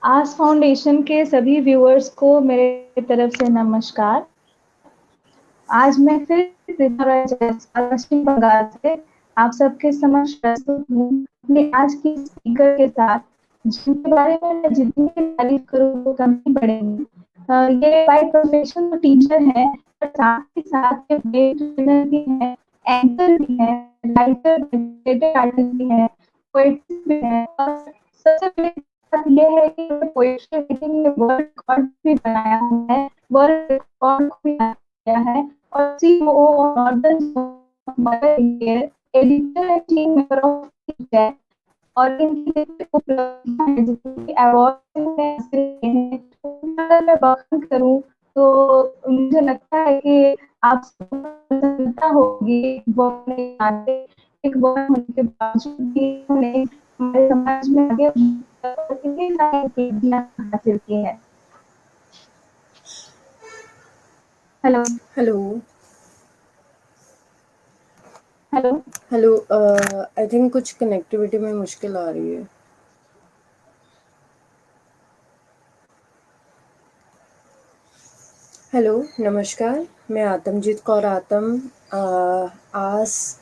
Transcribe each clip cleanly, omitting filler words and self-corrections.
आस foundation के सभी viewers को मेरे तरफ से नमस्कार। आज मैं फिर पश्चिम बंगाल से आप सबके समक्ष प्रस्तुत हूँ अपनी आज की स्पीकर के साथ, जिनके बारे में मैं जितनी भी तारीफ करूँ वो कम ही पड़ेगी। ये बाय प्रोफेशन टीचर है, पर साथ ही साथ ये ट्रेनर भी है, एंकर भी है, राइटर भी, आर्टिस्ट भी है, पोएट भी है, और सबसे बड़ी बात ये है कि पोएट्री राइटिंग में वर्ल्ड रिकॉर्ड भी बनाया है, वर्ल्ड रिकॉर्ड भी किया है, और सीईओ और northern editor and team member of है, और इनकी उपलब्धियां अवार्ड मैं बखान करूं तो मुझे लगता है कि आप प्रसन्नता होगी एक वर्ड होने के बावजूद भी उन्होंने हमारे समाज में आगे कितनी सारी उपलब्धियां हासिल की है। Hello hello hello hello I think कुछ कनेक्टिविटी में मुश्किल आ रही है। हेलो नमस्कार, मैं आतमजीत कौर आस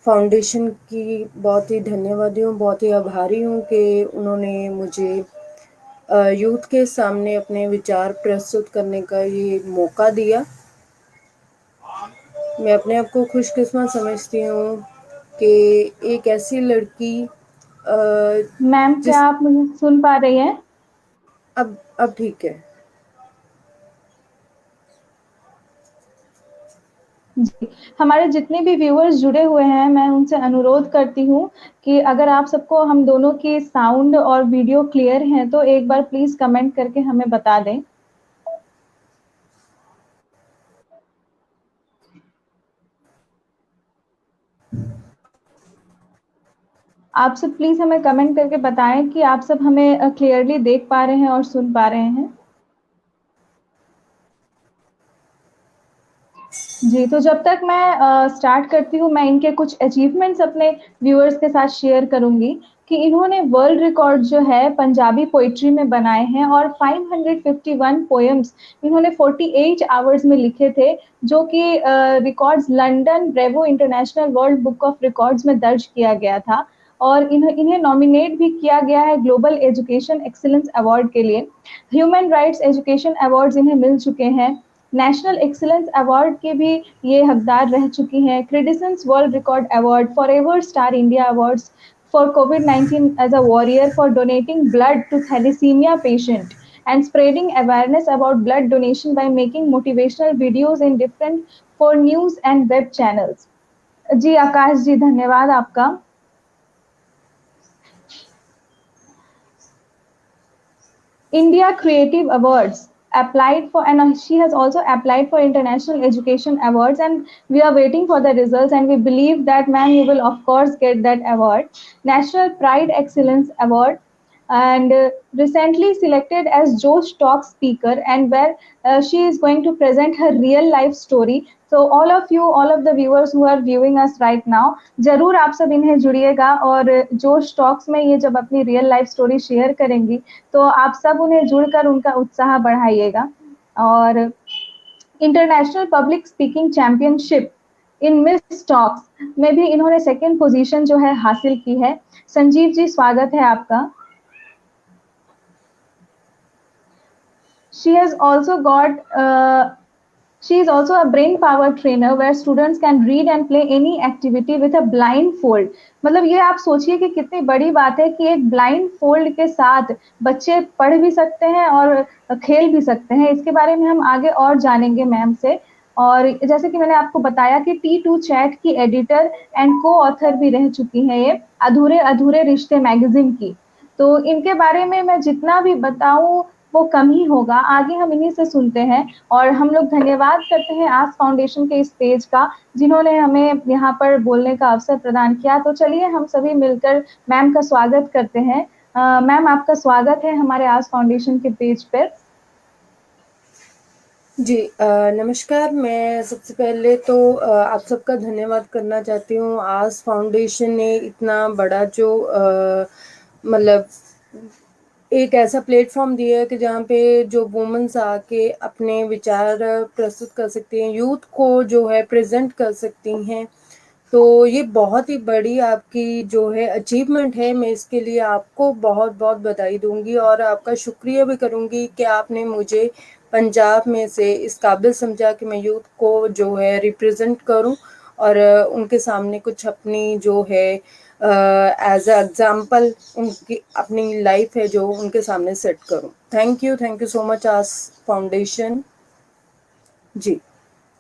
फाउंडेशन की बहुत ही धन्यवादी हूँ, बहुत ही आभारी हूँ कि उन्होंने मुझे यूथ के सामने अपने विचार प्रस्तुत करने का ये मौका दिया। मैं अपने आप को खुशकिस्मत समझती हूँ कि एक ऐसी लड़की मैम, क्या जिस आप मुझे सुन पा रही हैं? अब ठीक है। जी, हमारे जितने भी व्यूअर्स जुड़े हुए हैं, मैं उनसे अनुरोध करती हूँ कि अगर आप सबको हम दोनों की साउंड और वीडियो क्लियर हैं तो एक बार प्लीज कमेंट करके हमें बता दें। आप सब प्लीज हमें कमेंट करके बताएं कि आप सब हमें क्लियरली देख पा रहे हैं और सुन पा रहे हैं। जी, तो जब तक मैं स्टार्ट करती हूँ, मैं इनके कुछ अचीवमेंट्स अपने व्यूअर्स के साथ शेयर करूंगी कि इन्होंने वर्ल्ड रिकॉर्ड जो है पंजाबी पोइट्री में बनाए हैं, और 551 पोएम्स इन्होंने 48 आवर्स में लिखे थे, जो कि records London bravo international world book of records में दर्ज किया गया था। और इन्हें नॉमिनेट भी किया गया है ग्लोबल एजुकेशन एक्सीलेंस अवार्ड के लिए। ह्यूमन राइट्स एजुकेशन अवार्ड्स इन्हें मिल चुके हैं। नेशनल एक्सीलेंस अवार्ड के भी ये हकदार रह चुकी हैं। Critics world record award, forever star India awards for COVID-19 as a warrior for donating blood to thalassemia patient and spreading awareness about blood donation by making motivational videos in different for news and web channels। जी आकाश जी, धन्यवाद आपका। India Creative Awards applied for, and she has also applied for International Education Awards, and we are waiting for the results, and we believe that ma'am you will of course get that award. National Pride Excellence Award, and recently selected as Josh Talk speaker, and where she is going to present her real life story. So all of you, all of the viewers who are viewing us right now, जरूर आप सब इन्हें जुड़िएगा, और जोश talks में ये जब अपनी रियल लाइफ स्टोरी शेयर करेंगी तो आप सब उन्हें जुड़कर उनका उत्साह बढ़ाइएगा। और इंटरनेशनल पब्लिक स्पीकिंग चैंपियनशिप इन मिस टॉक्स में भी इन्होंने सेकंड पोजीशन जो है हासिल की है। संजीव जी, स्वागत है आपका। She has also got she is also a brain power trainer where students can read and play any activity with a blindfold। मतलब ये आप सोचिए कि कितनी बड़ी बात है कि एक ब्लाइंड फोल्ड के साथ बच्चे पढ़ भी सकते हैं और खेल भी सकते हैं। इसके बारे में हम आगे और जानेंगे मैम से। और जैसे कि मैंने आपको बताया कि T2 चैट की एडिटर एंड को ऑथर भी रह चुकी हैं ये अधूरे अधूरे रिश्ते मैगजीन की। तो इनके बारे में मैं जितना भी बताऊं वो कम ही होगा। आगे हम इन्हीं से सुनते हैं, और हम लोग धन्यवाद करते हैं आस फाउंडेशन के इस पेज का, जिन्होंने हमें यहाँ पर बोलने का अवसर प्रदान किया। तो चलिए हम सभी मिलकर मैम का स्वागत करते हैं। मैम, आपका स्वागत है हमारे आस फाउंडेशन के पेज पर। जी नमस्कार। मैं सबसे पहले तो आप सबका धन्यवाद करना चाहती हूँ। आस फाउंडेशन ने इतना बड़ा जो मतलब एक ऐसा प्लेटफॉर्म दिया है कि जहाँ पे जो वुमेन्स आके अपने विचार प्रस्तुत कर सकती हैं, यूथ को जो है प्रेजेंट कर सकती हैं। तो ये बहुत ही बड़ी आपकी जो है अचीवमेंट है। मैं इसके लिए आपको बहुत बहुत बधाई दूंगी और आपका शुक्रिया भी करूंगी कि आपने मुझे पंजाब में से इस काबिल समझा कि मैं यूथ को जो है रिप्रेजेंट करूं और उनके सामने कुछ अपनी जो है एज अ एग्जाम्पल उनकी अपनी लाइफ है जो उनके सामने सेट करूं। Thank you so much Aas foundation. जी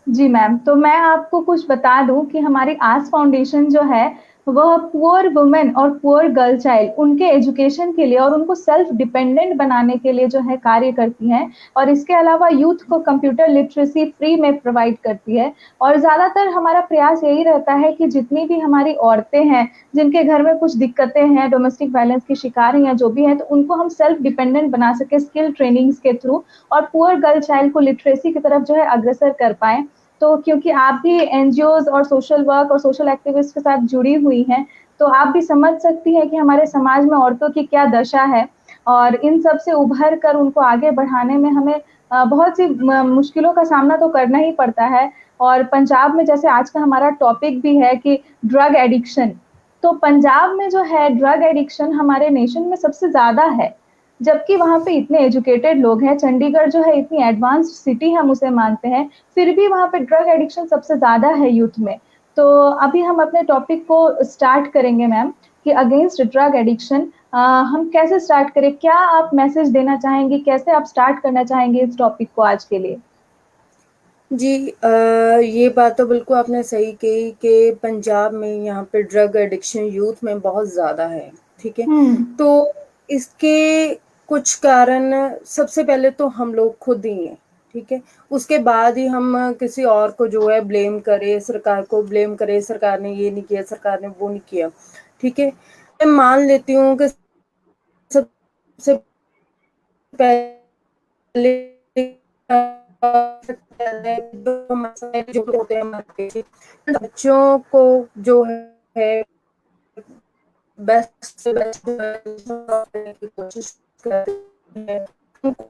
जी मैम, तो मैं आपको कुछ बता दूं कि हमारी आस फाउंडेशन जो है वह पुअर वुमेन और पुअर गर्ल चाइल्ड उनके एजुकेशन के लिए और उनको सेल्फ डिपेंडेंट बनाने के लिए जो है कार्य करती हैं। और इसके अलावा यूथ को कंप्यूटर लिटरेसी फ्री में प्रोवाइड करती है। और ज्यादातर हमारा प्रयास यही रहता है कि जितनी भी हमारी औरतें हैं जिनके घर में कुछ दिक्कतें हैं, डोमेस्टिक वायलेंस की शिकार हैं या जो भी है, तो उनको हम सेल्फ डिपेंडेंट बना सके स्किल ट्रेनिंग्स के थ्रू, और पुअर गर्ल चाइल्ड को लिटरेसी की तरफ जो है अग्रसर कर पाए। तो क्योंकि आप भी एनजीओज और सोशल वर्क और सोशल एक्टिविस्ट के साथ जुड़ी हुई हैं, तो आप भी समझ सकती हैं कि हमारे समाज में औरतों की क्या दशा है। और इन सब से उभर कर उनको आगे बढ़ाने में हमें बहुत सी मुश्किलों का सामना तो करना ही पड़ता है। और पंजाब में जैसे आज का हमारा टॉपिक भी है कि ड्रग एडिक्शन, तो पंजाब में जो है ड्रग एडिक्शन हमारे नेशन में सबसे ज्यादा है। जबकि वहां पे इतने एजुकेटेड लोग हैं, चंडीगढ़ जो है इतनी एडवांस सिटी हम उसे मानते हैं, फिर भी वहां पे ड्रग एडिक्शन सबसे ज्यादा है यूथ में। तो अभी हम अपने टॉपिक को स्टार्ट करेंगे मैम, कि अगेंस्ट ड्रग एडिक्शन हम कैसे स्टार्ट करें, क्या आप मैसेज देना चाहेंगे, कैसे आप स्टार्ट करना चाहेंगे इस टॉपिक को आज के लिए। जी ये बात तो बिल्कुल आपने सही कही कि पंजाब में यहाँ पे ड्रग एडिक्शन यूथ में बहुत ज़्यादा है। ठीक है, हम्म। तो इसके कुछ कारण सबसे पहले तो हम लोग खुद ही हैं। ठीक है, उसके बाद ही हम किसी और को जो है ब्लेम करें, सरकार को ब्लेम करें, सरकार ने ये नहीं किया, सरकार ने वो नहीं किया। ठीक है, मैं मान लेती हूँ कि सबसे पहले जो मसले जो होते हैं हमारे बच्चों को जो है बेस्ट से बेस्ट करने की कोशिश करते हैं, उनको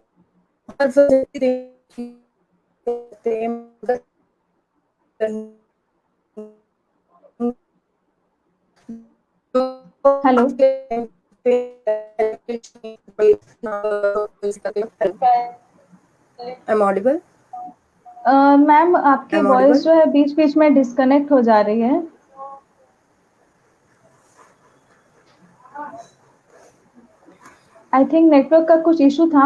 हर फैसिलिटी देते हैं, मगर कहीं हेलो। I'm audible? मैम आपकी I'm वॉइस audible? जो है बीच बीच में डिस्कनेक्ट हो जा रही है। आई थिंक नेटवर्क का कुछ इशू था,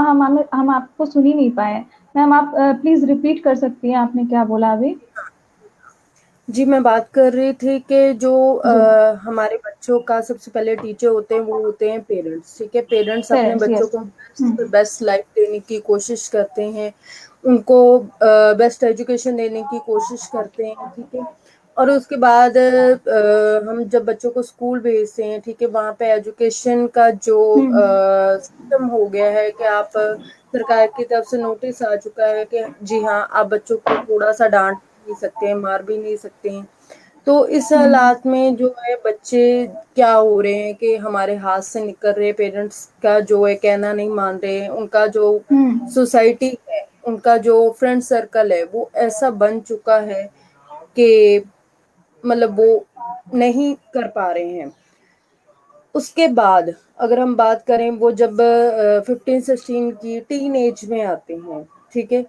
हम आपको सुन ही नहीं पाए। मैम आप प्लीज रिपीट कर सकती हैं, आपने क्या बोला अभी। जी, मैं बात कर रही थी कि जो जी। हमारे बच्चों का सबसे पहले टीचर होते हैं वो होते हैं पेरेंट्स। ठीक है, पेरेंट्स अपने पेरेंट्स, बच्चों यस। को बेस्ट से बेस्ट लाइफ देने की कोशिश करते हैं, उनको बेस्ट एजुकेशन देने की कोशिश करते हैं। ठीक है, और उसके बाद हम जब बच्चों को स्कूल भेजते हैं, ठीक है, वहाँ पे एजुकेशन का जो हम्म। सिस्टम हो गया है कि आप सरकार की तरफ से नोटिस आ चुका है कि जी हाँ, आप बच्चों को थोड़ा सा डांट नहीं सकते हैं, मार भी नहीं सकते हैं। तो इस हम्म। हालात में जो है बच्चे क्या हो रहे हैं कि हमारे हाथ से निकल रहे, पेरेंट्स का जो है कहना नहीं मान रहे हैं, उनका जो हम्म। सोसाइटी है, उनका जो फ्रेंड सर्कल है वो ऐसा बन चुका है कि मतलब वो नहीं कर पा रहे हैं। उसके बाद अगर हम बात करें वो जब 15-16 की टीन एज में आते हैं, ठीक है,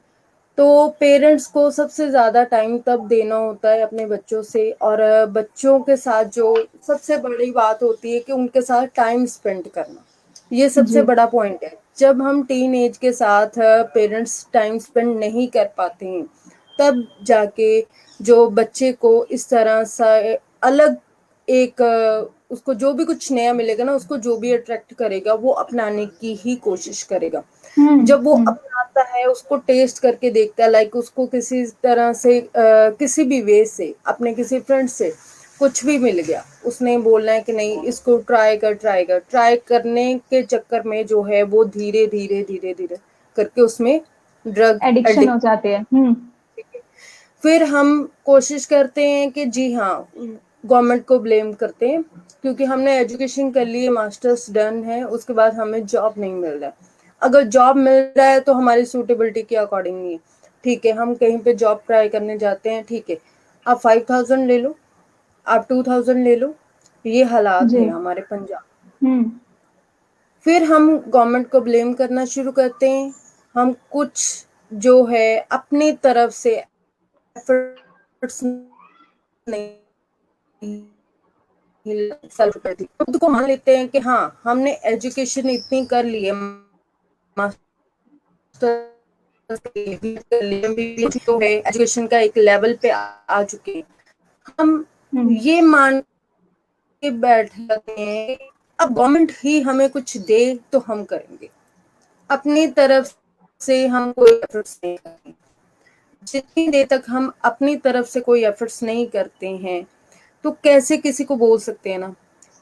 तो पेरेंट्स को सबसे ज़्यादा टाइम तब देना होता है अपने बच्चों से, और बच्चों के साथ जो सबसे बड़ी बात होती है कि उनके साथ टाइम स्पेंड करना, ये सबसे जी। बड़ा पॉइंट है। जब हम टीन एज के साथ पेरेंट्स टाइम स्पेंड नहीं कर पाते हैं, तब जाके जो बच्चे को इस तरह सा अलग एक उसको जो भी कुछ नया मिलेगा ना, उसको जो भी अट्रैक्ट करेगा वो अपनाने की ही कोशिश करेगा। हम्म। जब वो हम्म। अपनाता है, उसको टेस्ट करके देखता है, लाइक उसको किसी तरह से किसी भी वे से अपने किसी फ्रेंड से कुछ भी मिल गया, उसने बोलना है कि नहीं इसको ट्राई करने के चक्कर में जो है वो धीरे धीरे धीरे धीरे करके उसमें ड्रग एडिक्शन हो एडिक्ट। जाते हैं। हम्म। फिर हम कोशिश करते हैं कि जी हाँ, गवर्नमेंट को ब्लेम करते हैं, क्योंकि हमने एजुकेशन कर ली है, मास्टर्स डन है, उसके बाद हमें जॉब नहीं मिल रहा है। अगर जॉब मिल रहा है तो हमारी सूटेबिलिटी के अकॉर्डिंग नहीं है। ठीक है, हम कहीं पे जॉब ट्राई करने जाते हैं, ठीक है, आप 5,000 ले लो, आप 2,000 ले लो, ये हालात जी। है हमारे पंजाब। हम्म। फिर हम गवर्नमेंट को ब्लेम करना शुरू करते हैं। हम कुछ जो है अपनी तरफ से एफर्ट्स नहीं, सेल्फ करती खुद को मान लेते हैं कि हाँ हमने एजुकेशन इतनी कर ली है, जो है एजुकेशन का एक लेवल पे आ चुके हैं, हम हम्म। ये मान के बैठ जाते हैं अब गवर्नमेंट ही हमें कुछ दे तो हम करेंगे, अपनी तरफ से हम कोई एफर्ट्स नहीं करेंगे। जितनी देर तक हम अपनी तरफ से कोई एफर्ट्स नहीं करते हैं तो कैसे किसी को बोल सकते हैं ना।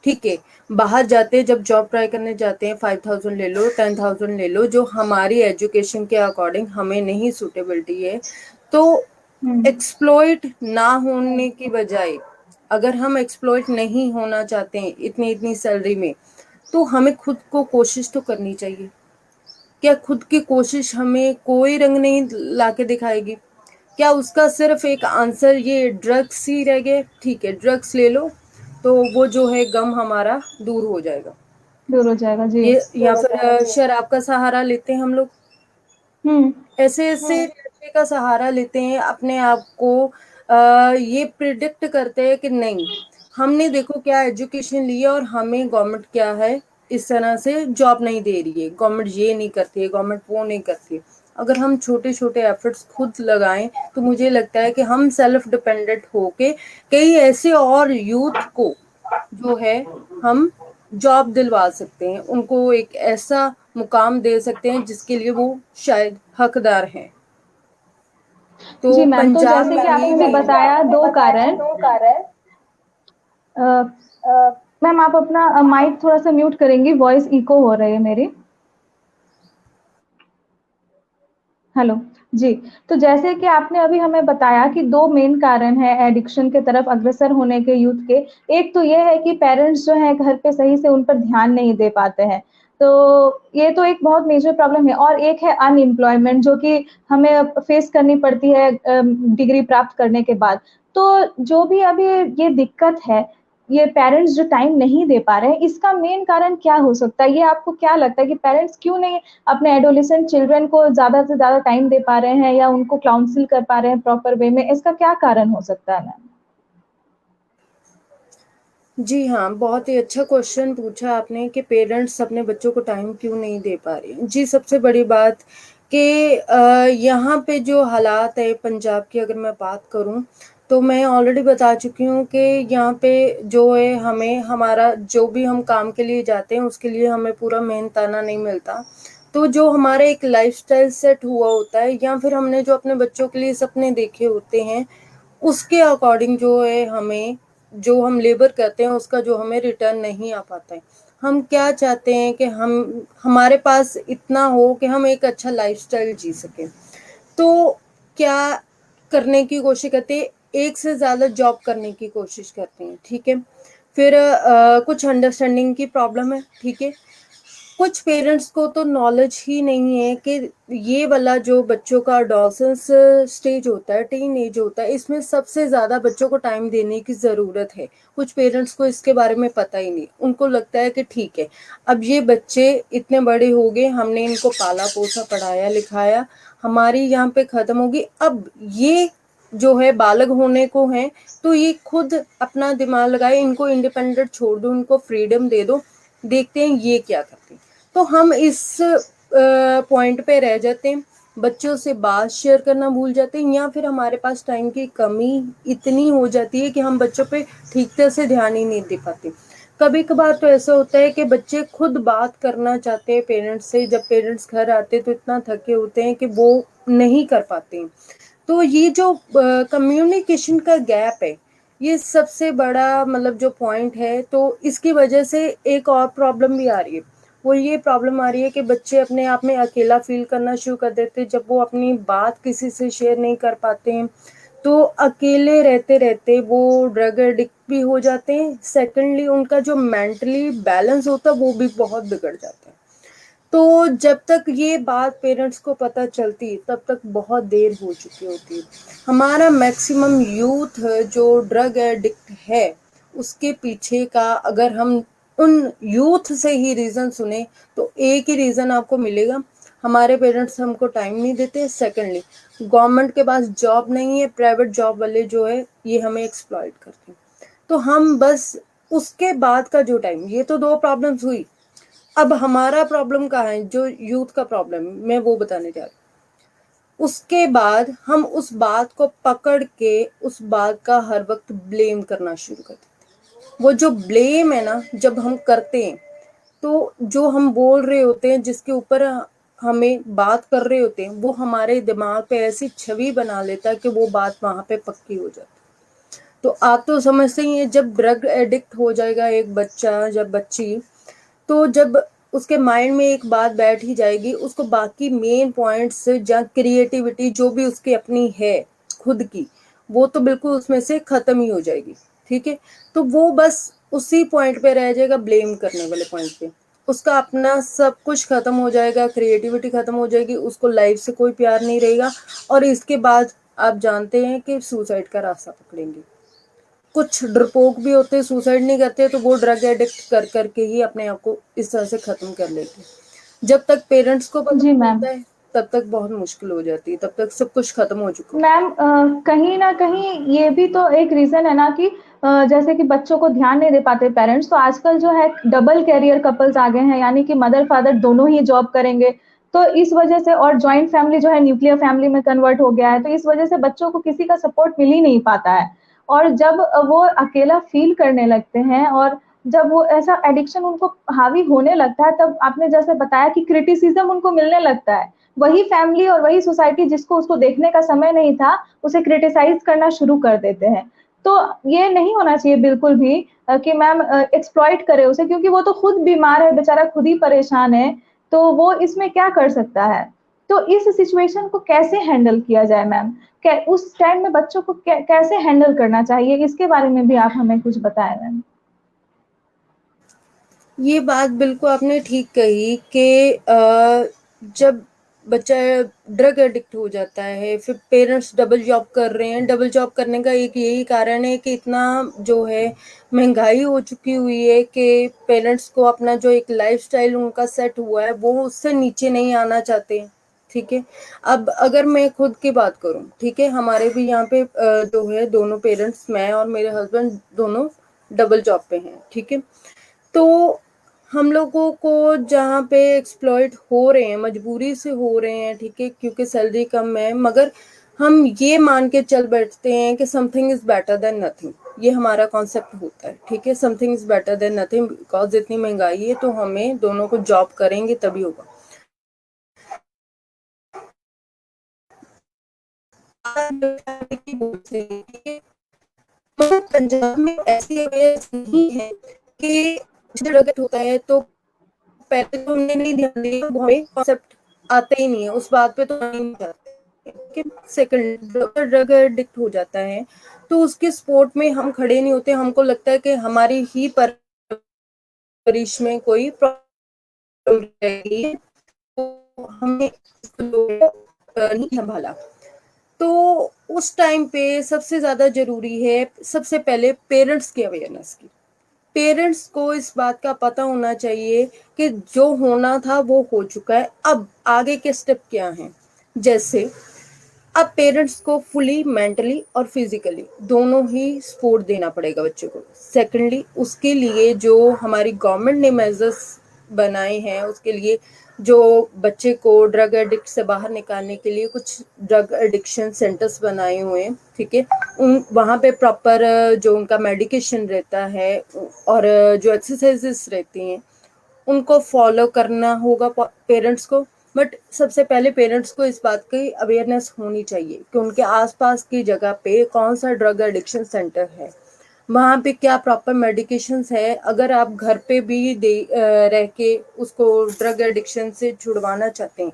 ठीक है, बाहर जाते हैं, जब जॉब ट्राई करने जाते हैं, 5,000 ले लो, 10,000 ले लो, जो हमारी एजुकेशन के अकॉर्डिंग हमें नहीं सूटेबिलिटी है, तो हम्म। एक्सप्लॉइट ना होने की बजाय, अगर हम एक्सप्लॉइट नहीं होना चाहते हैं इतनी इतनी सैलरी में, तो हमें खुद को कोशिश तो करनी चाहिए। क्या खुद की कोशिश हमें कोई रंग नहीं लाके दिखाएगी? क्या उसका सिर्फ एक आंसर ये ड्रग्स ही रह गए? ठीक है, ड्रग्स ले लो तो वो जो है गम हमारा दूर हो जाएगा। दूर हो जाएगा जी। ये या फिर शराब का सहारा लेते हैं हम लोग, हम्म। ऐसे ऐसे नशे का सहारा लेते हैं अपने आप को, ये प्रिडिक्ट करते हैं कि नहीं, हमने देखो क्या एजुकेशन ली है और हमें गवर्नमेंट क्या है इस तरह से जॉब नहीं दे रही है, गवर्नमेंट ये नहीं करती है, गवर्नमेंट वो नहीं करती है। अगर हम छोटे छोटे एफर्ट्स खुद लगाएं तो मुझे लगता है कि हम सेल्फ डिपेंडेंट होके कई ऐसे और यूथ को जो है हम जॉब दिलवा सकते हैं, उनको एक ऐसा मुकाम दे सकते हैं जिसके लिए वो शायद हकदार हैं। तो जी मैम, तो पंजाब जैसे में कि भी आपने बताया दो कारण। अ, मैम आप अपना माइक थोड़ा सा म्यूट करेंगी, वॉइस इको हो रही है मेरी। हेलो। जी। तो जैसे कि आपने अभी हमें बताया कि दो मेन कारण है एडिक्शन के तरफ अग्रसर होने के यूथ के। एक तो ये है कि पेरेंट्स जो है घर पे सही से उन पर ध्यान नहीं दे पाते हैं, तो ये तो एक बहुत मेजर प्रॉब्लम है। और एक है अनएम्प्लॉयमेंट, जो कि हमें फेस करनी पड़ती है डिग्री प्राप्त करने के बाद। तो जो भी अभी ये दिक्कत है, ये पेरेंट्स जो टाइम नहीं दे पा रहे हैं, इसका मेन कारण क्या हो सकता है? ये आपको क्या लगता है कि पेरेंट्स क्यों नहीं अपने एडोलेसेंट चिल्ड्रन को ज़्यादा से ज़्यादा टाइम दे पा रहे हैं या उनको काउंसिल कर पा रहे हैं प्रॉपर वे में? इसका क्या कारण हो सकता है मैम? जी हाँ, बहुत ही अच्छा क्वेश्चन पूछा आपने कि पेरेंट्स अपने बच्चों को टाइम क्यों नहीं दे पा रहे। जी, सबसे बड़ी बात कि यहाँ पे जो हालात है पंजाब की, अगर मैं बात करूँ तो मैं ऑलरेडी बता चुकी हूँ कि यहाँ पे जो है हमें हमारा जो भी हम काम के लिए जाते हैं उसके लिए हमें पूरा मेहनताना नहीं मिलता। तो जो हमारा एक लाइफस्टाइल सेट हुआ होता है या फिर हमने जो अपने बच्चों के लिए सपने देखे होते हैं, उसके अकॉर्डिंग जो है हमें, जो हम लेबर करते हैं उसका जो हमें रिटर्न नहीं आ पाता है। हम क्या चाहते हैं कि हम हमारे पास इतना हो कि हम एक अच्छा लाइफस्टाइल जी सकें, तो क्या करने की कोशिश करते हैं, एक से ज़्यादा जॉब करने की कोशिश करते हैं। ठीक है, फिर कुछ अंडरस्टैंडिंग की प्रॉब्लम है। ठीक है, कुछ पेरेंट्स को तो नॉलेज ही नहीं है कि ये वाला जो बच्चों का अडोलसेंस स्टेज होता है, टीन एज होता है, इसमें सबसे ज़्यादा बच्चों को टाइम देने की ज़रूरत है। कुछ पेरेंट्स को इसके बारे में पता ही नहीं, उनको लगता है कि ठीक है अब ये बच्चे इतने बड़े हो गए, हमने इनको पाला पोसा पढ़ाया लिखाया, हमारी यहाँ पे ख़त्म होगी, अब ये जो है बालग होने को है तो ये खुद अपना दिमाग लगाए, इनको इंडिपेंडेंट छोड़ दो, इनको फ्रीडम दे दो, देखते हैं ये क्या करते हैं। तो हम इस पॉइंट पे रह जाते हैं, बच्चों से बात शेयर करना भूल जाते हैं, या फिर हमारे पास टाइम की कमी इतनी हो जाती है कि हम बच्चों पे ठीक तरह से ध्यान ही नहीं दे पाते। कभी कभार तो ऐसा होता है कि बच्चे खुद बात करना चाहते हैं पेरेंट्स से, जब पेरेंट्स घर आते हैं तो इतना थके होते हैं कि वो नहीं कर पाते हैं। तो ये जो कम्युनिकेशन का गैप है, ये सबसे बड़ा मतलब जो पॉइंट है, तो इसकी वजह से एक और प्रॉब्लम भी आ रही है। वो ये प्रॉब्लम आ रही है कि बच्चे अपने आप में अकेला फील करना शुरू कर देते हैं जब वो अपनी बात किसी से शेयर नहीं कर पाते हैं। तो अकेले रहते रहते वो ड्रग एडिक्ट भी हो जाते हैं। सेकेंडली उनका जो मेंटली बैलेंस होता है वो भी बहुत बिगड़ जाता है। तो जब तक ये बात पेरेंट्स को पता चलती तब तक बहुत देर हो चुकी होती है। हमारा मैक्सिमम यूथ जो ड्रग एडिक्ट है उसके पीछे का अगर हम उन यूथ से ही रीज़न सुने तो एक ही रीज़न आपको मिलेगा, हमारे पेरेंट्स हमको टाइम नहीं देते। सेकेंडली गवर्नमेंट के पास जॉब नहीं है, प्राइवेट जॉब वाले जो है ये हमें एक्सप्लॉइट करते हैं। तो हम बस उसके बाद का जो टाइम, ये तो दो प्रॉब्लम्स हुई। अब हमारा प्रॉब्लम कहाँ है, जो यूथ का प्रॉब्लम मैं वो बताने जा रही हूँ। उसके बाद हम उस बात को पकड़ के उस बात का हर वक्त ब्लेम करना शुरू कर देते हैं। वो जो ब्लेम है ना, जब हम करते हैं तो जो हम बोल रहे होते हैं, जिसके ऊपर हमें बात कर रहे होते हैं, वो हमारे दिमाग पे ऐसी छवि बना लेता है कि वो बात वहां पे पक्की हो जाती है। तो आप तो समझते ही हैं, जब ड्रग एडिक्ट हो जाएगा एक बच्चा, जब बच्ची, तो जब उसके माइंड में एक बात बैठ ही जाएगी, उसको बाकी मेन पॉइंट्स या क्रिएटिविटी जो भी उसकी अपनी है खुद की, वो तो बिल्कुल उसमें से खत्म ही हो जाएगी। ठीक है, तो वो बस उसी पॉइंट पे रह जाएगा, ब्लेम करने वाले पॉइंट पे। उसका अपना सब कुछ खत्म हो जाएगा, क्रिएटिविटी खत्म हो जाएगी, उसको लाइफ से कोई प्यार नहीं रहेगा। और इसके बाद आप जानते हैं कि सुसाइड का रास्ता पकड़ेंगे। कुछ डरपोक भी होते हैं, सुसाइड नहीं करते, तो वो ड्रग एडिक्ट कर करके ही अपने आप को इस तरह से खत्म कर लेते हैं। जब तक पेरेंट्स को पता जी मैम। चलता है तब तक बहुत मुश्किल हो जाती है, तब तक सब कुछ खत्म हो चुका होता मैम कहीं ना कहीं ये भी तो एक रीजन है ना कि जैसे कि बच्चों को ध्यान नहीं दे पाते पेरेंट्स, तो आजकल जो है डबल कैरियर कपल्स आ गए हैं, यानी कि मदर फादर दोनों ही जॉब करेंगे। तो इस वजह से, और जॉइंट फैमिली जो है न्यूक्लियर फैमिली में कन्वर्ट हो गया है, तो इस वजह से बच्चों को किसी का सपोर्ट मिल ही नहीं पाता है। और जब वो अकेला फील करने लगते हैं, और जब वो ऐसा एडिक्शन उनको हावी होने लगता है, तब आपने जैसे बताया कि क्रिटिसिज्म उनको मिलने लगता है। वही फैमिली और वही सोसाइटी जिसको उसको देखने का समय नहीं था, उसे क्रिटिसाइज करना शुरू कर देते हैं। तो ये नहीं होना चाहिए बिल्कुल भी कि मैम एक्सप्लॉइट करे उसे, क्योंकि वो तो खुद बीमार है बेचारा, खुद ही परेशान है। तो वो इसमें क्या कर सकता है? तो इस सिचुएशन को कैसे हैंडल किया जाए मैम? उस टाइम में बच्चों को कैसे हैंडल करना चाहिए, इसके बारे में भी आप हमें कुछ बताएं मैम। है। ये बात बिल्कुल आपने ठीक कही कि जब बच्चा ड्रग एडिक्ट हो जाता है, फिर पेरेंट्स डबल जॉब कर रहे हैं। डबल जॉब करने का एक यही कारण है कि इतना जो है महंगाई हो चुकी हुई है कि पेरेंट्स को अपना जो एक लाइफस्टाइल उनका सेट हुआ है वो उससे नीचे नहीं आना चाहते। ठीक है, अब अगर मैं खुद की बात करूं, ठीक है, हमारे भी यहाँ पे जो है दोनों पेरेंट्स, मैं और मेरे हस्बैंड दोनों डबल जॉब पे हैं। ठीक है, तो हम लोगों को जहाँ पे एक्सप्लॉइट हो रहे हैं, मजबूरी से हो रहे हैं, ठीक है, क्योंकि सैलरी कम है, मगर हम ये मान के चल बैठते हैं कि something is better than nothing. ये हमारा कॉन्सेप्ट होता है। ठीक है, something is better than nothing, because इतनी महंगाई है तो हमें दोनों को जॉब करेंगे तभी होगा। मगर पंजाब में ऐसी अवेयरनेस नहीं है कि जब ड्रग होता है तो पहले तो हमने नहीं ध्यान दिया, वो हमें कॉन्सेप्ट आता ही नहीं है, उस बात पे तो नहीं जाते कि सेकंड ड्रग एडिक्ट हो जाता है तो उसके सपोर्ट में हम खड़े नहीं होते। हमको लगता है कि हमारी ही परवरिश में कोई प्रॉब्लम रही है, तो हमने नहीं संभाला। तो उस टाइम पे सबसे ज्यादा जरूरी है सबसे पहले पेरेंट्स की अवेयरनेस की। पेरेंट्स को इस बात का पता होना चाहिए कि जो होना था वो हो चुका है, अब आगे के स्टेप क्या हैं। जैसे अब पेरेंट्स को फुली मेंटली और फिजिकली दोनों ही सपोर्ट देना पड़ेगा बच्चे को। सेकेंडली उसके लिए जो हमारी गवर्नमेंट ने मेजर्स बनाए हैं, उसके लिए जो बच्चे को ड्रग एडिक्ट से बाहर निकालने के लिए कुछ ड्रग एडिक्शन सेंटर्स बनाए हुए हैं। ठीक है, उन वहाँ पे प्रॉपर जो उनका मेडिकेशन रहता है और जो एक्सरसाइजेस रहती हैं उनको फॉलो करना होगा पेरेंट्स को। बट सबसे पहले पेरेंट्स को इस बात की अवेयरनेस होनी चाहिए कि उनके आसपास की जगह पे कौन सा ड्रग एडिक्शन सेंटर है, वहाँ पे क्या प्रॉपर मेडिकेशंस है। अगर आप घर पे भी रह के उसको ड्रग एडिक्शन से छुड़वाना चाहते हैं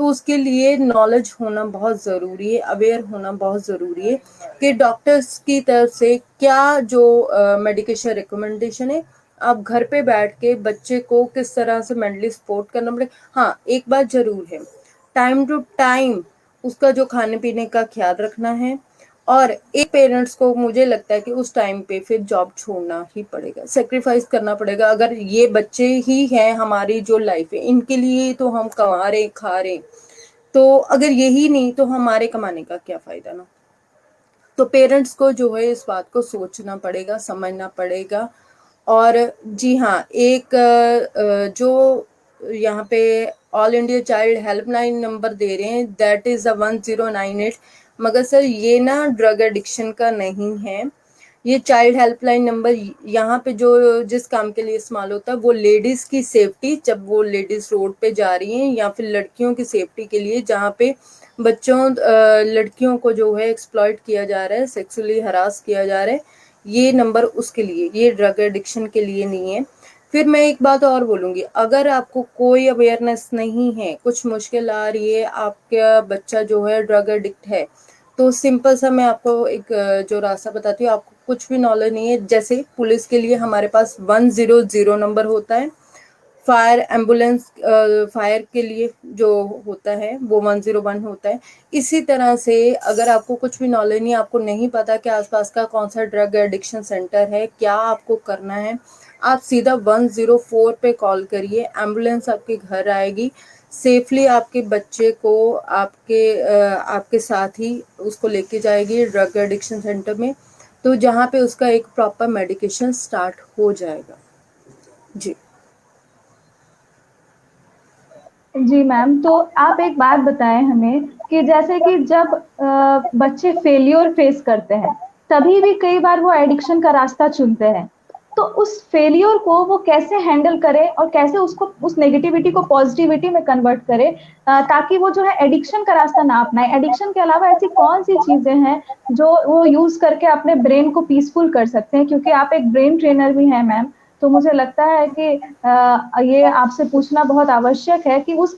तो उसके लिए नॉलेज होना बहुत ज़रूरी है, अवेयर होना बहुत ज़रूरी है कि डॉक्टर्स की तरफ से क्या जो मेडिकेशन रिकमेंडेशन है, आप घर पे बैठ के बच्चे को किस तरह से मेंटली सपोर्ट करना पड़ेगा। हाँ, एक बात ज़रूर है, टाइम टू टाइम उसका जो खाने पीने का ख्याल रखना है, और एक पेरेंट्स को मुझे लगता है कि उस टाइम पे फिर जॉब छोड़ना ही पड़ेगा, सेक्रीफाइस करना पड़ेगा। अगर ये बच्चे ही हैं हमारी जो लाइफ है, इनके लिए तो हम कमा रहे खा रहे, तो अगर यही नहीं तो हमारे कमाने का क्या फायदा ना। तो पेरेंट्स को जो है इस बात को सोचना पड़ेगा, समझना पड़ेगा। और जी हाँ, एक जो यहाँ पे all India child helpline number दे रहे हैं, दैट इज़ 1098। मगर सर ये ना ड्रग एडिक्शन का नहीं है। ये चाइल्ड हेल्पलाइन नंबर यहाँ पे जो जिस काम के लिए इस्तेमाल होता है, वो लेडीज़ की सेफ्टी, जब वो लेडीज़ रोड पे जा रही हैं, या फिर लड़कियों की सेफ्टी के लिए, जहाँ पे बच्चों लड़कियों को जो है एक्सप्लॉइट किया जा रहा है, सेक्सुअली हरास किया जा रहा है, ये नंबर उसके लिए, ये ड्रग एडिक्शन के लिए नहीं है। फिर मैं एक बात और बोलूँगी, अगर आपको कोई अवेयरनेस नहीं है, कुछ मुश्किल आ रही है, आपका बच्चा जो है ड्रग एडिक्ट है, तो सिंपल सा मैं आपको एक जो रास्ता बताती हूँ। आपको कुछ भी नॉलेज नहीं है, जैसे पुलिस के लिए हमारे पास 100 नंबर होता है, फायर एम्बुलेंस फायर के लिए जो होता है वो 101 होता है। इसी तरह से अगर आपको कुछ भी नॉलेज नहीं, आपको नहीं पता कि आसपास का कौन सा ड्रग एडिक्शन सेंटर है, क्या आपको करना है, आप सीधा 104 पे कॉल करिए, एम्बुलेंस आपके घर आएगी, सेफली आपके बच्चे को आपके साथ ही उसको लेके जाएगी ड्रग एडिक्शन सेंटर में, तो जहाँ पे उसका एक प्रॉपर मेडिकेशन स्टार्ट हो जाएगा। जी जी मैम, तो आप एक बात बताएं हमें कि जैसे कि जब बच्चे फेलियर फेस करते हैं, तभी भी कई बार वो एडिक्शन का रास्ता चुनते हैं। तो उस फेलियर को वो कैसे हैंडल करें और कैसे उसको, उस नेगेटिविटी को पॉजिटिविटी में कन्वर्ट करें, ताकि वो जो है एडिक्शन का रास्ता ना अपनाए। एडिक्शन के अलावा ऐसी कौन सी चीजें हैं जो वो यूज करके अपने ब्रेन को पीसफुल कर सकते हैं? क्योंकि आप एक ब्रेन ट्रेनर भी हैं मैम, तो मुझे लगता है कि ये आपसे पूछना बहुत आवश्यक है कि उस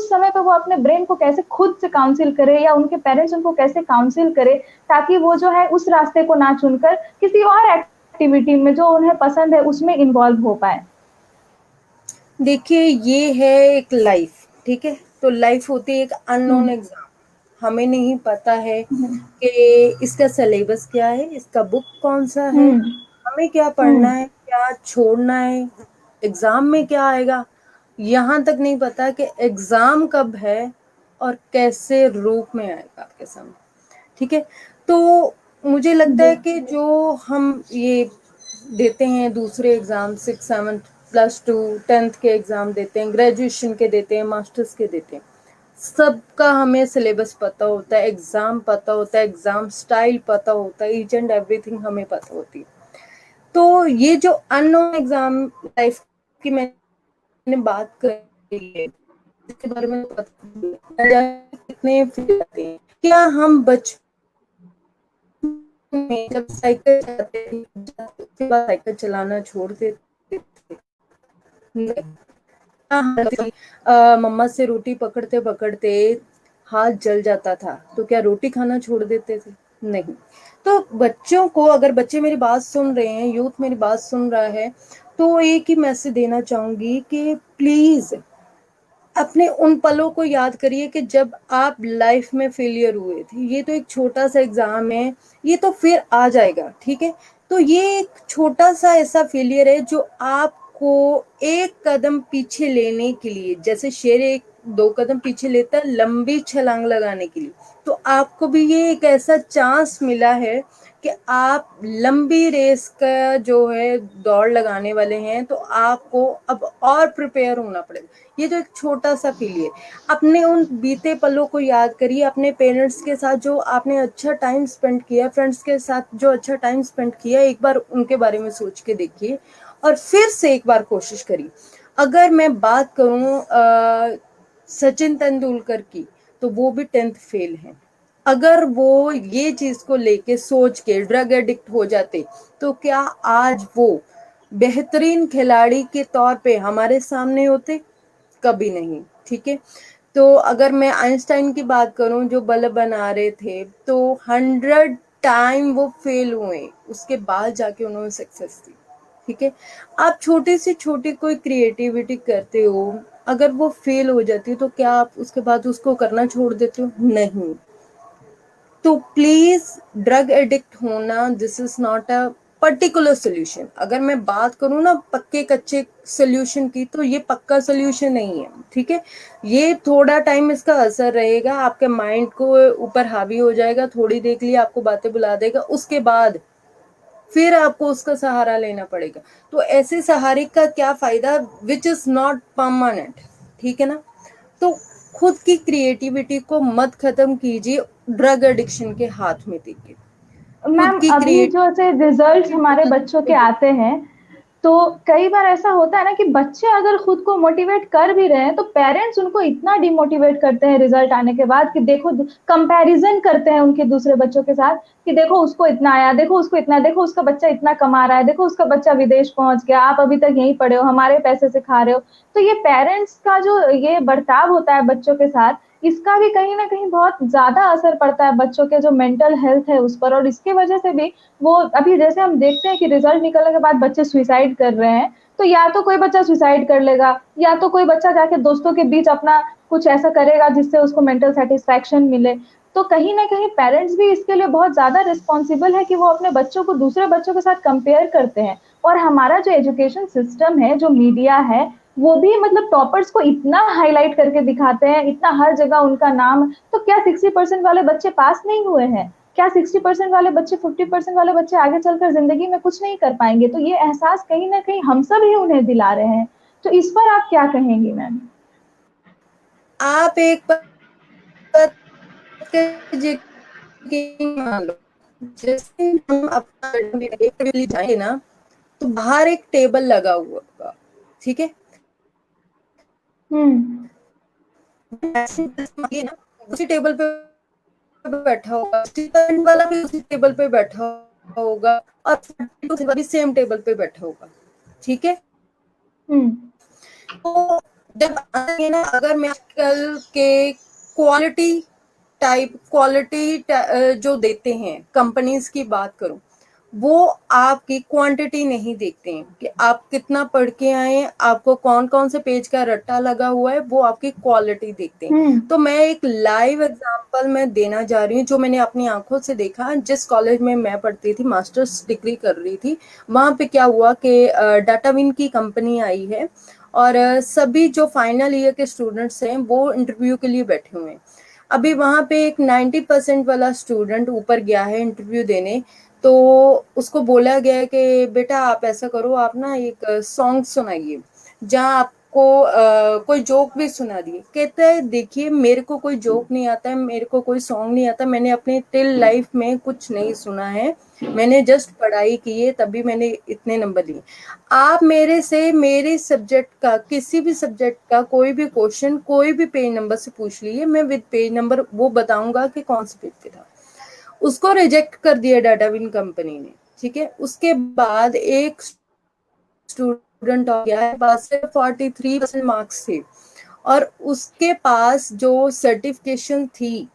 समय पे वो अपने ब्रेन को कैसे खुद से काउंसिल करे, या उनके पेरेंट्स उनको कैसे काउंसिल करे, ताकि वो जो है उस रास्ते को ना चुनकर किसी और एक्टिविटी में जो उन्हें पसंद है उसमें इन्वॉल्व हो पाए। देखिए, ये है एक लाइफ, ठीक है। तो लाइफ होती है एक अननोन हम्म। एग्जाम, हमें नहीं पता है हम्म। कि इसका सिलेबस क्या है, इसका बुक कौन सा है, हम्म। हमें क्या पढ़ना हम्म। है, क्या छोड़ना है, एग्जाम में क्या आएगा, यहाँ तक नहीं पता कि एग्जाम कब है और कैसे रूप में आएगा आपके सामने, ठीक है। तो मुझे लगता जी। है कि जो हम ये देते हैं दूसरे एग्जाम, 6, 7, +2, 10th के एग्जाम देते हैं, ग्रेजुएशन के देते हैं, मास्टर्स के देते हैं, सबका हमें सिलेबस पता होता है, एग्जाम पता होता है, एग्जाम स्टाइल पता होता है, ईच एंड एवरीथिंग हमें पता होती है। तो ये जो अननोन एग्जाम लाइफ की मैंने बात करी है, इसके बारे में पता कितने फील आते हैं। क्या हम बचपन में जब साइकिल चलाते थे, उसके बाद साइकिल चलाना छोड़ देते थे? मम्मा से रोटी पकड़ते पकड़ते हाथ जल जाता था, तो क्या रोटी खाना छोड़ देते थे? नहीं। तो बच्चों को, अगर बच्चे मेरी बात सुन रहे हैं, यूथ मेरी बात सुन रहा है, तो एक ही मैसेज देना चाहूंगी कि प्लीज अपने उन पलों को याद करिए कि जब आप लाइफ में फेलियर हुए थे। ये तो एक छोटा सा एग्जाम है, ये तो फिर आ जाएगा, ठीक है। तो ये एक छोटा सा ऐसा फेलियर है जो आपको एक कदम पीछे लेने के लिए, जैसे शेर एक 2 कदम पीछे लेता है लंबी छलांग लगाने के लिए, तो आपको भी ये एक ऐसा चांस मिला है कि आप लंबी रेस का जो है दौड़ लगाने वाले हैं, तो आपको अब और प्रिपेयर होना पड़ेगा। ये जो एक छोटा सा फेलियर, अपने उन बीते पलों को याद करिए, अपने पेरेंट्स के साथ जो आपने अच्छा टाइम स्पेंड किया, फ्रेंड्स के साथ जो अच्छा टाइम स्पेंड किया, एक बार उनके बारे में सोच के देखिए, और फिर से एक बार कोशिश करिए। अगर मैं बात करूं सचिन तेंदुलकर की, तो वो भी 10th फेल हैं। अगर वो ये चीज को लेके सोच के ड्रग एडिक्ट हो जाते, तो क्या आज वो बेहतरीन खिलाड़ी के तौर पे हमारे सामने होते? कभी नहीं, ठीक है। तो अगर मैं आइंस्टाइन की बात करूं जो बल्ब बना रहे थे, तो 100 टाइम वो फेल हुए, उसके बाद जाके उन्होंने सक्सेस दी। ठीक है, आप छोटी से छोटी कोई क्रिएटिविटी करते हो, अगर वो फेल हो जाती है तो क्या आप उसके बाद उसको करना छोड़ देते हो? नहीं। तो प्लीज, ड्रग एडिक्ट होना this is not a particular solution. अगर मैं बात करूँ ना पक्के कच्चे सोल्यूशन की, तो ये पक्का सोल्यूशन नहीं है। ठीक है, ये थोड़ा टाइम इसका असर रहेगा, आपके माइंड को ऊपर हावी हो जाएगा, थोड़ी देर के लिए आपको बातें बुला देगा, उसके बाद फिर आपको उसका सहारा लेना पड़ेगा। तो ऐसे सहारे का क्या फायदा विच इज नॉट परमानेंट। ठीक है ना? तो खुद की क्रिएटिविटी को मत खत्म कीजिए ड्रग एडिक्शन के हाथ में देके। खुद मैम की अभी जो ऐसे रिजल्ट्स हमारे बच्चों के क्रिएटिविटी। आते हैं, तो कई बार ऐसा होता है ना कि बच्चे अगर खुद को मोटिवेट कर भी रहे हैं तो पेरेंट्स उनको इतना डिमोटिवेट करते हैं रिजल्ट आने के बाद कि देखो, कंपैरिजन करते हैं उनके दूसरे बच्चों के साथ कि देखो उसको इतना आया, देखो उसको इतना, देखो उसका बच्चा इतना कमा रहा है, देखो उसका बच्चा विदेश पहुंच गया, आप अभी तक यहीं पढ़े हो, हमारे पैसे से खा रहे हो। तो ये पेरेंट्स का जो ये बर्ताव होता है बच्चों के साथ, इसका भी कहीं ना कहीं बहुत ज्यादा असर पड़ता है बच्चों के जो मेंटल हेल्थ है उस पर, और इसकी वजह से भी वो अभी जैसे हम देखते हैं कि रिजल्ट निकलने के बाद बच्चे सुसाइड कर रहे हैं। तो या तो कोई बच्चा सुसाइड कर लेगा, या तो कोई बच्चा जाके दोस्तों के बीच अपना कुछ ऐसा करेगा जिससे उसको मेंटल सेटिस्फैक्शन मिले। तो कहीं ना कहीं पेरेंट्स भी इसके लिए बहुत ज्यादा रिस्पॉन्सिबल है कि वो अपने बच्चों को दूसरे बच्चों के साथ कंपेयर करते हैं। और हमारा जो एजुकेशन सिस्टम है, जो मीडिया है, वो भी मतलब टॉपर्स को इतना हाईलाइट करके दिखाते हैं, इतना हर जगह उनका नाम। तो क्या 60% वाले बच्चे पास नहीं हुए हैं? क्या 60% वाले बच्चे, 50% वाले बच्चे आगे चलकर जिंदगी में कुछ नहीं कर पाएंगे? तो ये एहसास कहीं ना कहीं हम सब ही उन्हें दिला रहे हैं। तो इस पर आप क्या कहेंगी मैम? आप एक बात का यकीन मान लो, जैसे हम अपना इंटरव्यू जाएंगे ना, तो बाहर एक टेबल लगा हुआ होगा। ठीक है, हम्म। ना उसी टेबल पे बैठा होगा, 60% वाला भी उसी टेबल पे बैठा होगा, और 40% वाला भी सेम टेबल पे बैठा होगा। ठीक है, हम्म। तो जब आएंगे ना, अगर मैं आजकल के क्वालिटी जो देते हैं कंपनीज की बात करूं, वो आपकी क्वांटिटी नहीं देखते हैं कि आप कितना पढ़ के आए हैं, आपको कौन कौन से पेज का रट्टा लगा हुआ है, वो आपकी क्वालिटी देखते हैं। हम्म। तो मैं एक लाइव एग्जांपल मैं देना जा रही हूँ जो मैंने अपनी आंखों से देखा। जिस कॉलेज में मैं पढ़ती थी, मास्टर्स डिग्री कर रही थी, वहां पे क्या हुआ कि डाटाविन की कंपनी आई है, और सभी जो फाइनल ईयर के स्टूडेंट्स हैं वो इंटरव्यू के लिए बैठे हुए हैं। अभी वहां पे एक 90% वाला स्टूडेंट ऊपर गया है इंटरव्यू देने, तो उसको बोला गया है कि बेटा आप ऐसा करो, आप ना एक सॉन्ग सुनाइए जहाँ आपको कोई जोक भी सुना दिए। कहता है देखिए मेरे को कोई जोक नहीं आता है, मेरे को कोई सॉन्ग नहीं आता, मैंने अपने टिल लाइफ में कुछ नहीं सुना है, मैंने जस्ट पढ़ाई की है, तभी मैंने इतने नंबर लिए। आप मेरे से मेरे सब्जेक्ट का, किसी भी सब्जेक्ट का कोई भी क्वेश्चन कोई भी पेज नंबर से पूछ लीजिए, मैं विद पेज नंबर वो बताऊंगा कि कौन से पेज पे था। उसको रिजेक्ट कर दिया डाटाविन कंपनी ने। ठीक है, उसके बाद एक स्टूडेंट आ गया है, पास से 43% मार्क्स थे, और उसके पास जो सर्टिफिकेशन थी,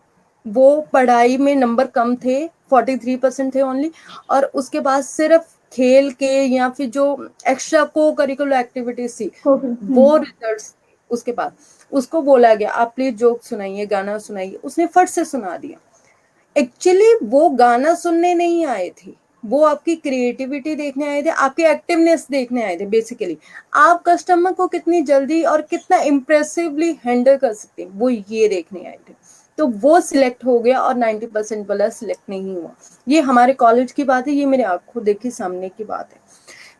वो पढ़ाई में नंबर कम थे, 43% थे ओनली, और उसके पास सिर्फ खेल के या फिर जो एक्स्ट्रा को करिकुलर एक्टिविटीज थी, वो रिजल्ट्स उसके पास। उसको बोला गया आप प्लीज जोक सुनाइए, गाना सुनाइए, उसने फट से सुना दिया। एक्चुअली वो गाना सुनने नहीं आए थे, वो आपकी क्रिएटिविटी देखने आए थे, आपकी एक्टिवनेस देखने आए थे। बेसिकली आप कस्टमर को कितनी जल्दी और कितना इम्प्रेसिवली हैंडल कर सकते हैं, वो ये देखने आए थे। तो वो सिलेक्ट हो गया और 90% वाला सिलेक्ट नहीं हुआ। ये हमारे कॉलेज की बात है, ये मेरे आंखों देखी सामने की बात है।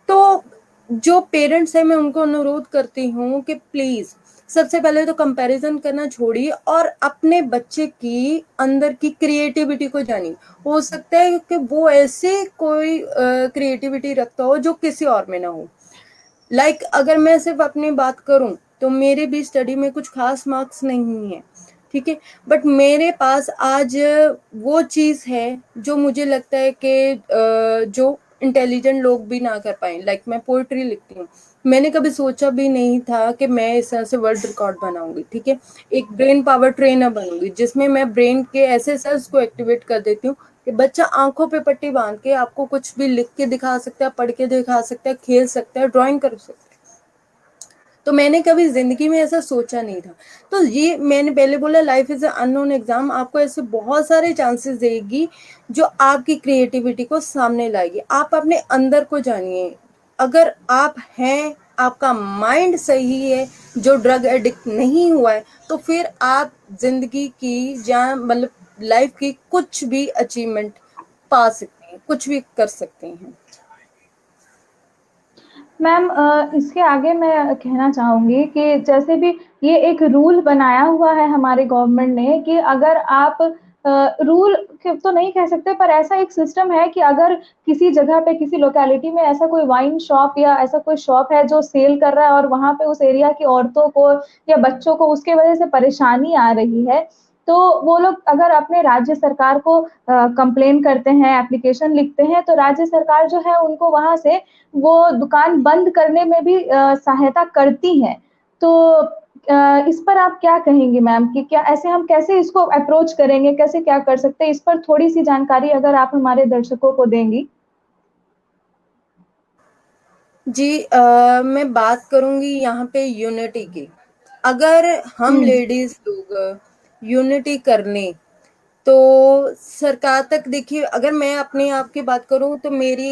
तो जो पेरेंट्स हैं मैं उनको अनुरोध करती हूँ कि प्लीज सबसे पहले तो कंपैरिजन करना छोड़िए और अपने बच्चे की अंदर की क्रिएटिविटी को जानिए। हो सकता है कि वो ऐसे कोई क्रिएटिविटी रखता हो जो किसी और में ना हो। लाइक अगर मैं सिर्फ अपनी बात करूं, तो मेरे भी स्टडी में कुछ खास मार्क्स नहीं है। ठीक है, बट मेरे पास आज वो चीज है जो मुझे लगता है कि जो इंटेलिजेंट लोग भी ना कर पाए। लाइक मैं पोइट्री लिखती हूँ, मैंने कभी सोचा भी नहीं था कि मैं इस तरह से वर्ल्ड रिकॉर्ड बनाऊंगी, ठीक है। एक ब्रेन पावर ट्रेनर बनूंगी जिसमें मैं ब्रेन के ऐसे सेल्स को एक्टिवेट कर देती हूँ कि बच्चा आंखों पे पट्टी बांध के आपको कुछ भी लिख के दिखा सकता है, पढ़ के दिखा सकता है, खेल सकता है, ड्राइंग कर सकता है। तो मैंने कभी जिंदगी में ऐसा सोचा नहीं था। तो ये मैंने पहले बोला, लाइफ इज अननोन एग्जाम, आपको ऐसे बहुत सारे चांसेस देगी जो आपकी क्रिएटिविटी को सामने लाएगी। आप अपने अंदर को जानिए। अगर आप हैं, आपका माइंड सही है, जो ड्रग एडिक्ट नहीं हुआ है, तो फिर आप जिंदगी की या मतलब लाइफ की कुछ भी अचीवमेंट पा सकते हैं, कुछ भी कर सकते हैं। मैम इसके आगे मैं कहना चाहूंगी कि जैसे भी ये एक रूल बनाया हुआ है हमारे गवर्नमेंट ने कि अगर आप रूल तो नहीं कह सकते, पर ऐसा एक सिस्टम है कि अगर किसी जगह पे किसी लोकेलिटी में ऐसा कोई वाइन शॉप या ऐसा कोई शॉप है जो सेल कर रहा है और वहां पे उस एरिया की औरतों को या बच्चों को उसके वजह से परेशानी आ रही है, तो वो लोग अगर अपने राज्य सरकार को कंप्लेन करते हैं, एप्लीकेशन लिखते हैं, तो राज्य सरकार जो है उनको वहां से वो दुकान बंद करने में भी सहायता करती हैं। तो इस पर आप क्या कहेंगी मैम कि क्या ऐसे हम कैसे इसको अप्रोच करेंगे, कैसे क्या कर सकते हैं, इस पर थोड़ी सी जानकारी अगर आप हमारे दर्शकों को देंगी। जी मैं बात करूंगी यहाँ पे यूनिटी की। अगर हम हम्म। लेडीज लोग यूनिटी कर लें तो सरकार तक, देखिए अगर मैं अपने आप की बात करूं तो मेरी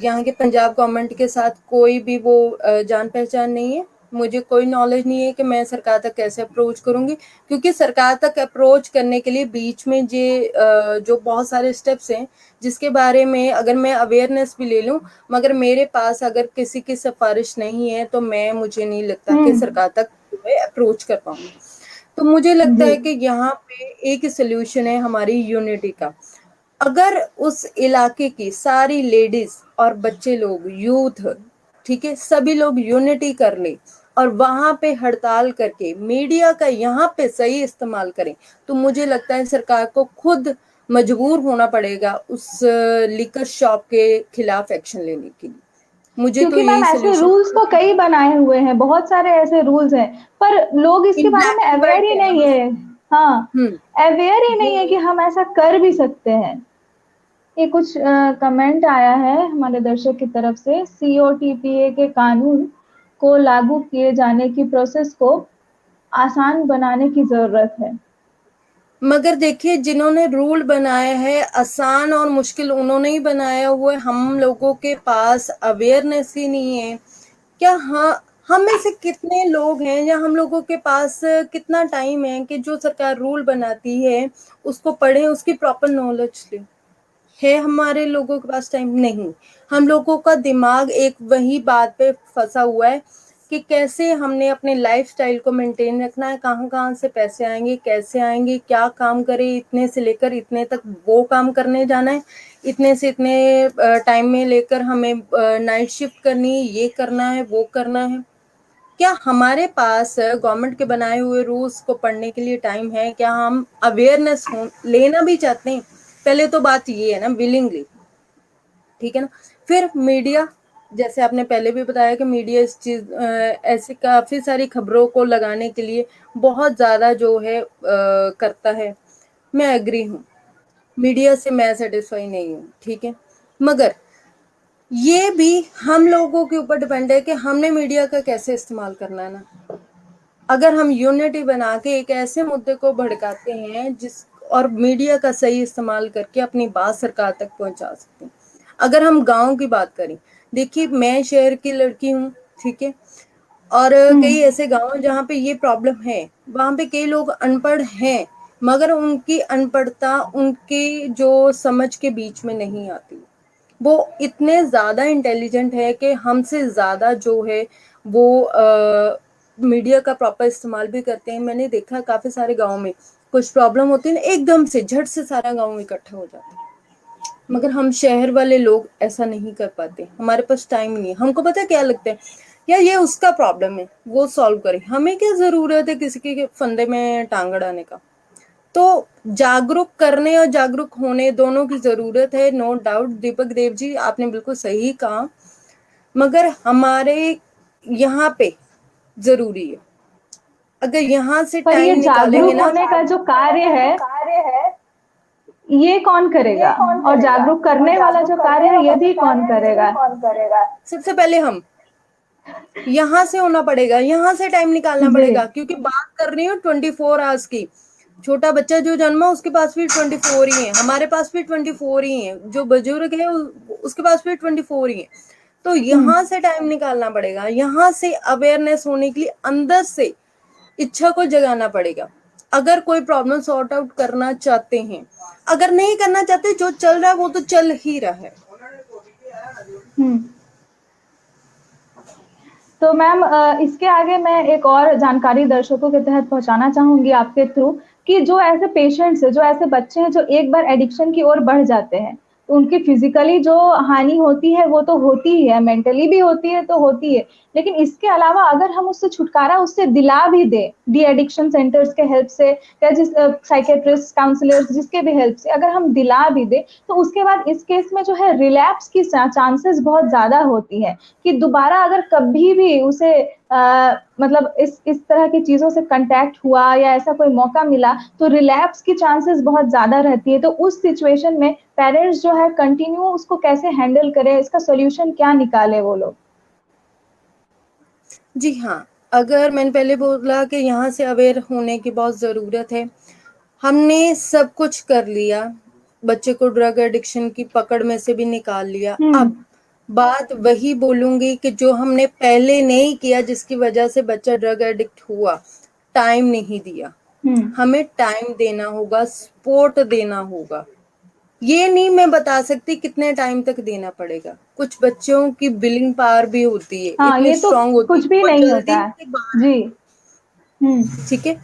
यहाँ के पंजाब गवर्नमेंट के साथ कोई भी वो जान पहचान नहीं है। मुझे कोई नॉलेज नहीं है कि मैं सरकार तक कैसे अप्रोच करूंगी, क्योंकि सरकार तक अप्रोच करने के लिए बीच में जो बहुत सारे स्टेप्स हैं जिसके बारे में अगर मैं अवेयरनेस भी ले लूं, मगर मेरे पास अगर किसी की सिफारिश नहीं है तो मुझे नहीं लगता कि हम्म। सरकार तक अप्रोच कर पाऊंगी। तो मुझे लगता जी। है कि यहाँ पे एक सोल्यूशन है हमारी यूनिटी का। अगर उस इलाके की सारी लेडीज और बच्चे लोग, यूथ, ठीक है, सभी लोग यूनिटी कर ले और वहां पे हड़ताल करके मीडिया का यहाँ पे सही इस्तेमाल करें, तो मुझे लगता है सरकार को खुद मजबूर होना पड़ेगा उस लिकर शॉप के खिलाफ एक्शन लेने के लिए। मुझे तो क्योंकि मैम यही ऐसे सोल्यूशन। रूल्स तो कई बनाए हुए हैं, बहुत सारे ऐसे रूल्स हैं, पर लोग इसके इन बारे में ब्लैक एंड अवेयर व्हाइट ही है ना नहीं बस। है। हाँ, हम्म। अवेयर ही नहीं है कि वो हम ऐसा कर भी सकते हैं। ये कुछ कमेंट आया है हमारे दर्शक की तरफ से, सीओटीपीए के कानून को लागू किए जाने की प्रोसेस को आसान बनाने की जरूरत है। मगर देखिए, जिन्होंने रूल बनाया है आसान और मुश्किल उन्होंने ही बनाया हुआ है। हम लोगों के पास अवेयरनेस ही नहीं है क्या? हाँ, हम में से कितने लोग हैं या हम लोगों के पास कितना टाइम है कि जो सरकार रूल बनाती है उसको पढ़े, उसकी प्रॉपर नॉलेज ले? है हमारे लोगों के पास टाइम? नहीं। हम लोगों का दिमाग एक वही बात पे फंसा हुआ है कि कैसे हमने अपने लाइफस्टाइल को मेंटेन रखना है, कहाँ कहाँ से पैसे आएंगे, कैसे आएंगे, क्या काम करें, इतने से लेकर इतने तक वो काम करने जाना है, इतने से इतने टाइम में लेकर हमें नाइट शिफ्ट करनी है, ये करना है, वो करना है। क्या हमारे पास गवर्नमेंट के बनाए हुए रूल्स को पढ़ने के लिए टाइम है? क्या हम अवेयरनेस हो लेना भी चाहते हैं? पहले तो बात ये है ना, विलिंगली, ठीक है ना। फिर मीडिया, जैसे आपने पहले भी बताया कि मीडिया इस चीज ऐसी काफी सारी खबरों को लगाने के लिए बहुत ज्यादा जो है करता है। मैं एग्री हूँ, मीडिया से मैं सेटिस्फाई नहीं हूँ, ठीक है। मगर ये भी हम लोगों के ऊपर डिपेंड है कि हमने मीडिया का कैसे इस्तेमाल करना है ना। अगर हम यूनिटी बना के एक ऐसे मुद्दे को भड़काते हैं जिस और मीडिया का सही इस्तेमाल करके अपनी बात सरकार तक पहुंचा सकते हैं। अगर हम गांव की बात करें, देखिए मैं शहर की लड़की हूँ, ठीक है, और कई हम्म। ऐसे गांव जहाँ पे ये प्रॉब्लम है, वहां पे कई लोग अनपढ़ हैं, मगर उनकी अनपढ़ता उनके जो समझ के बीच में नहीं आती। वो इतने ज्यादा इंटेलिजेंट है कि हमसे ज्यादा जो है वो मीडिया का प्रॉपर इस्तेमाल भी करते हैं। मैंने देखा काफी सारे गाँव में कुछ प्रॉब्लम होती है ना, एकदम से झट से सारा गाँव इकट्ठा हो जाता है। मगर हम शहर वाले लोग ऐसा नहीं कर पाते, हमारे पास टाइम नहीं है। हमको पता है क्या लगता है, यार ये उसका प्रॉब्लम है, वो सॉल्व करे, हमें क्या जरूरत है किसी के फंदे में टांग अड़ाने का। तो जागरूक करने और जागरूक होने दोनों की ज़रूरत है, नो डाउट। दीपक देव जी, आपने बिल्कुल सही कहा, मगर हमारे यहाँ पे ज़रूरी है। अगर यहाँ से पर ये टाइम निकालेंगे जागरूक ना, होने का जो कार्य है ये कौन करेगा? और जागरूक करने वाला जो कार्य है ये भी कौन करेगा? सबसे पहले हम यहाँ से होना पड़ेगा, यहाँ से टाइम निकालना जी। पड़ेगा, क्योंकि बात कर रही हूँ 24 आवर्स की। छोटा बच्चा जो जन्मा उसके पास भी 24 ही है, हमारे पास भी 24 ही है, जो बुजुर्ग है उसके पास भी 24 ही है। तो यहाँ से टाइम निकालना पड़ेगा, यहाँ से अवेयरनेस होने के लिए अंदर से इच्छा को जगाना पड़ेगा। अगर कोई प्रॉब्लम सॉर्ट आउट करना चाहते हैं, अगर नहीं करना चाहते, जो चल रहा है वो तो चल ही रहा है। हम्म। तो मैम इसके आगे मैं एक और जानकारी दर्शकों के तहत पहुंचाना चाहूंगी आपके थ्रू, कि जो ऐसे पेशेंट्स है, जो ऐसे बच्चे हैं जो एक बार एडिक्शन की ओर बढ़ जाते हैं, तो उनकी फिजिकली जो हानि होती है वो तो होती ही है, मेंटली भी होती है तो होती है, लेकिन इसके अलावा अगर हम उससे छुटकारा उससे दिला भी दे, डी एडिक्शन सेंटर्स के हेल्प से या जिस साइकेट्रिस्ट काउंसलर्स जिसके भी हेल्प से अगर हम दिला भी दे, तो उसके बाद इस केस में जो है रिलैप्स की चांसेस बहुत ज्यादा होती है, कि दोबारा अगर कभी भी उसे मतलब इस तरह की चीजों से कांटेक्ट हुआ या ऐसा कोई मौका मिला तो रिलैप्स की चांसेस बहुत ज्यादा रहती है। तो उस सिचुएशन में पेरेंट्स जो है कंटिन्यू उसको कैसे हैंडल करे, इसका सोल्यूशन क्या निकाले वो लोग? जी हाँ, अगर मैंने पहले बोला कि यहाँ से अवेयर होने की बहुत ज़रूरत है। हमने सब कुछ कर लिया, बच्चे को ड्रग एडिक्शन की पकड़ में से भी निकाल लिया। हम्म। अब बात वही बोलूँगी कि जो हमने पहले नहीं किया, जिसकी वजह से बच्चा ड्रग एडिक्ट हुआ, टाइम नहीं दिया। हम्म। हमें टाइम देना होगा, सपोर्ट देना होगा। ये नहीं मैं बता सकती कितने टाइम तक देना पड़ेगा। कुछ बच्चों की बिलिंग पावर भी होती है, हाँ, इतनी ये तो स्ट्रांग होती कुछ है, भी वो नहीं होता जल्दी है। से बाहर। जी। हम्म। ठीक है,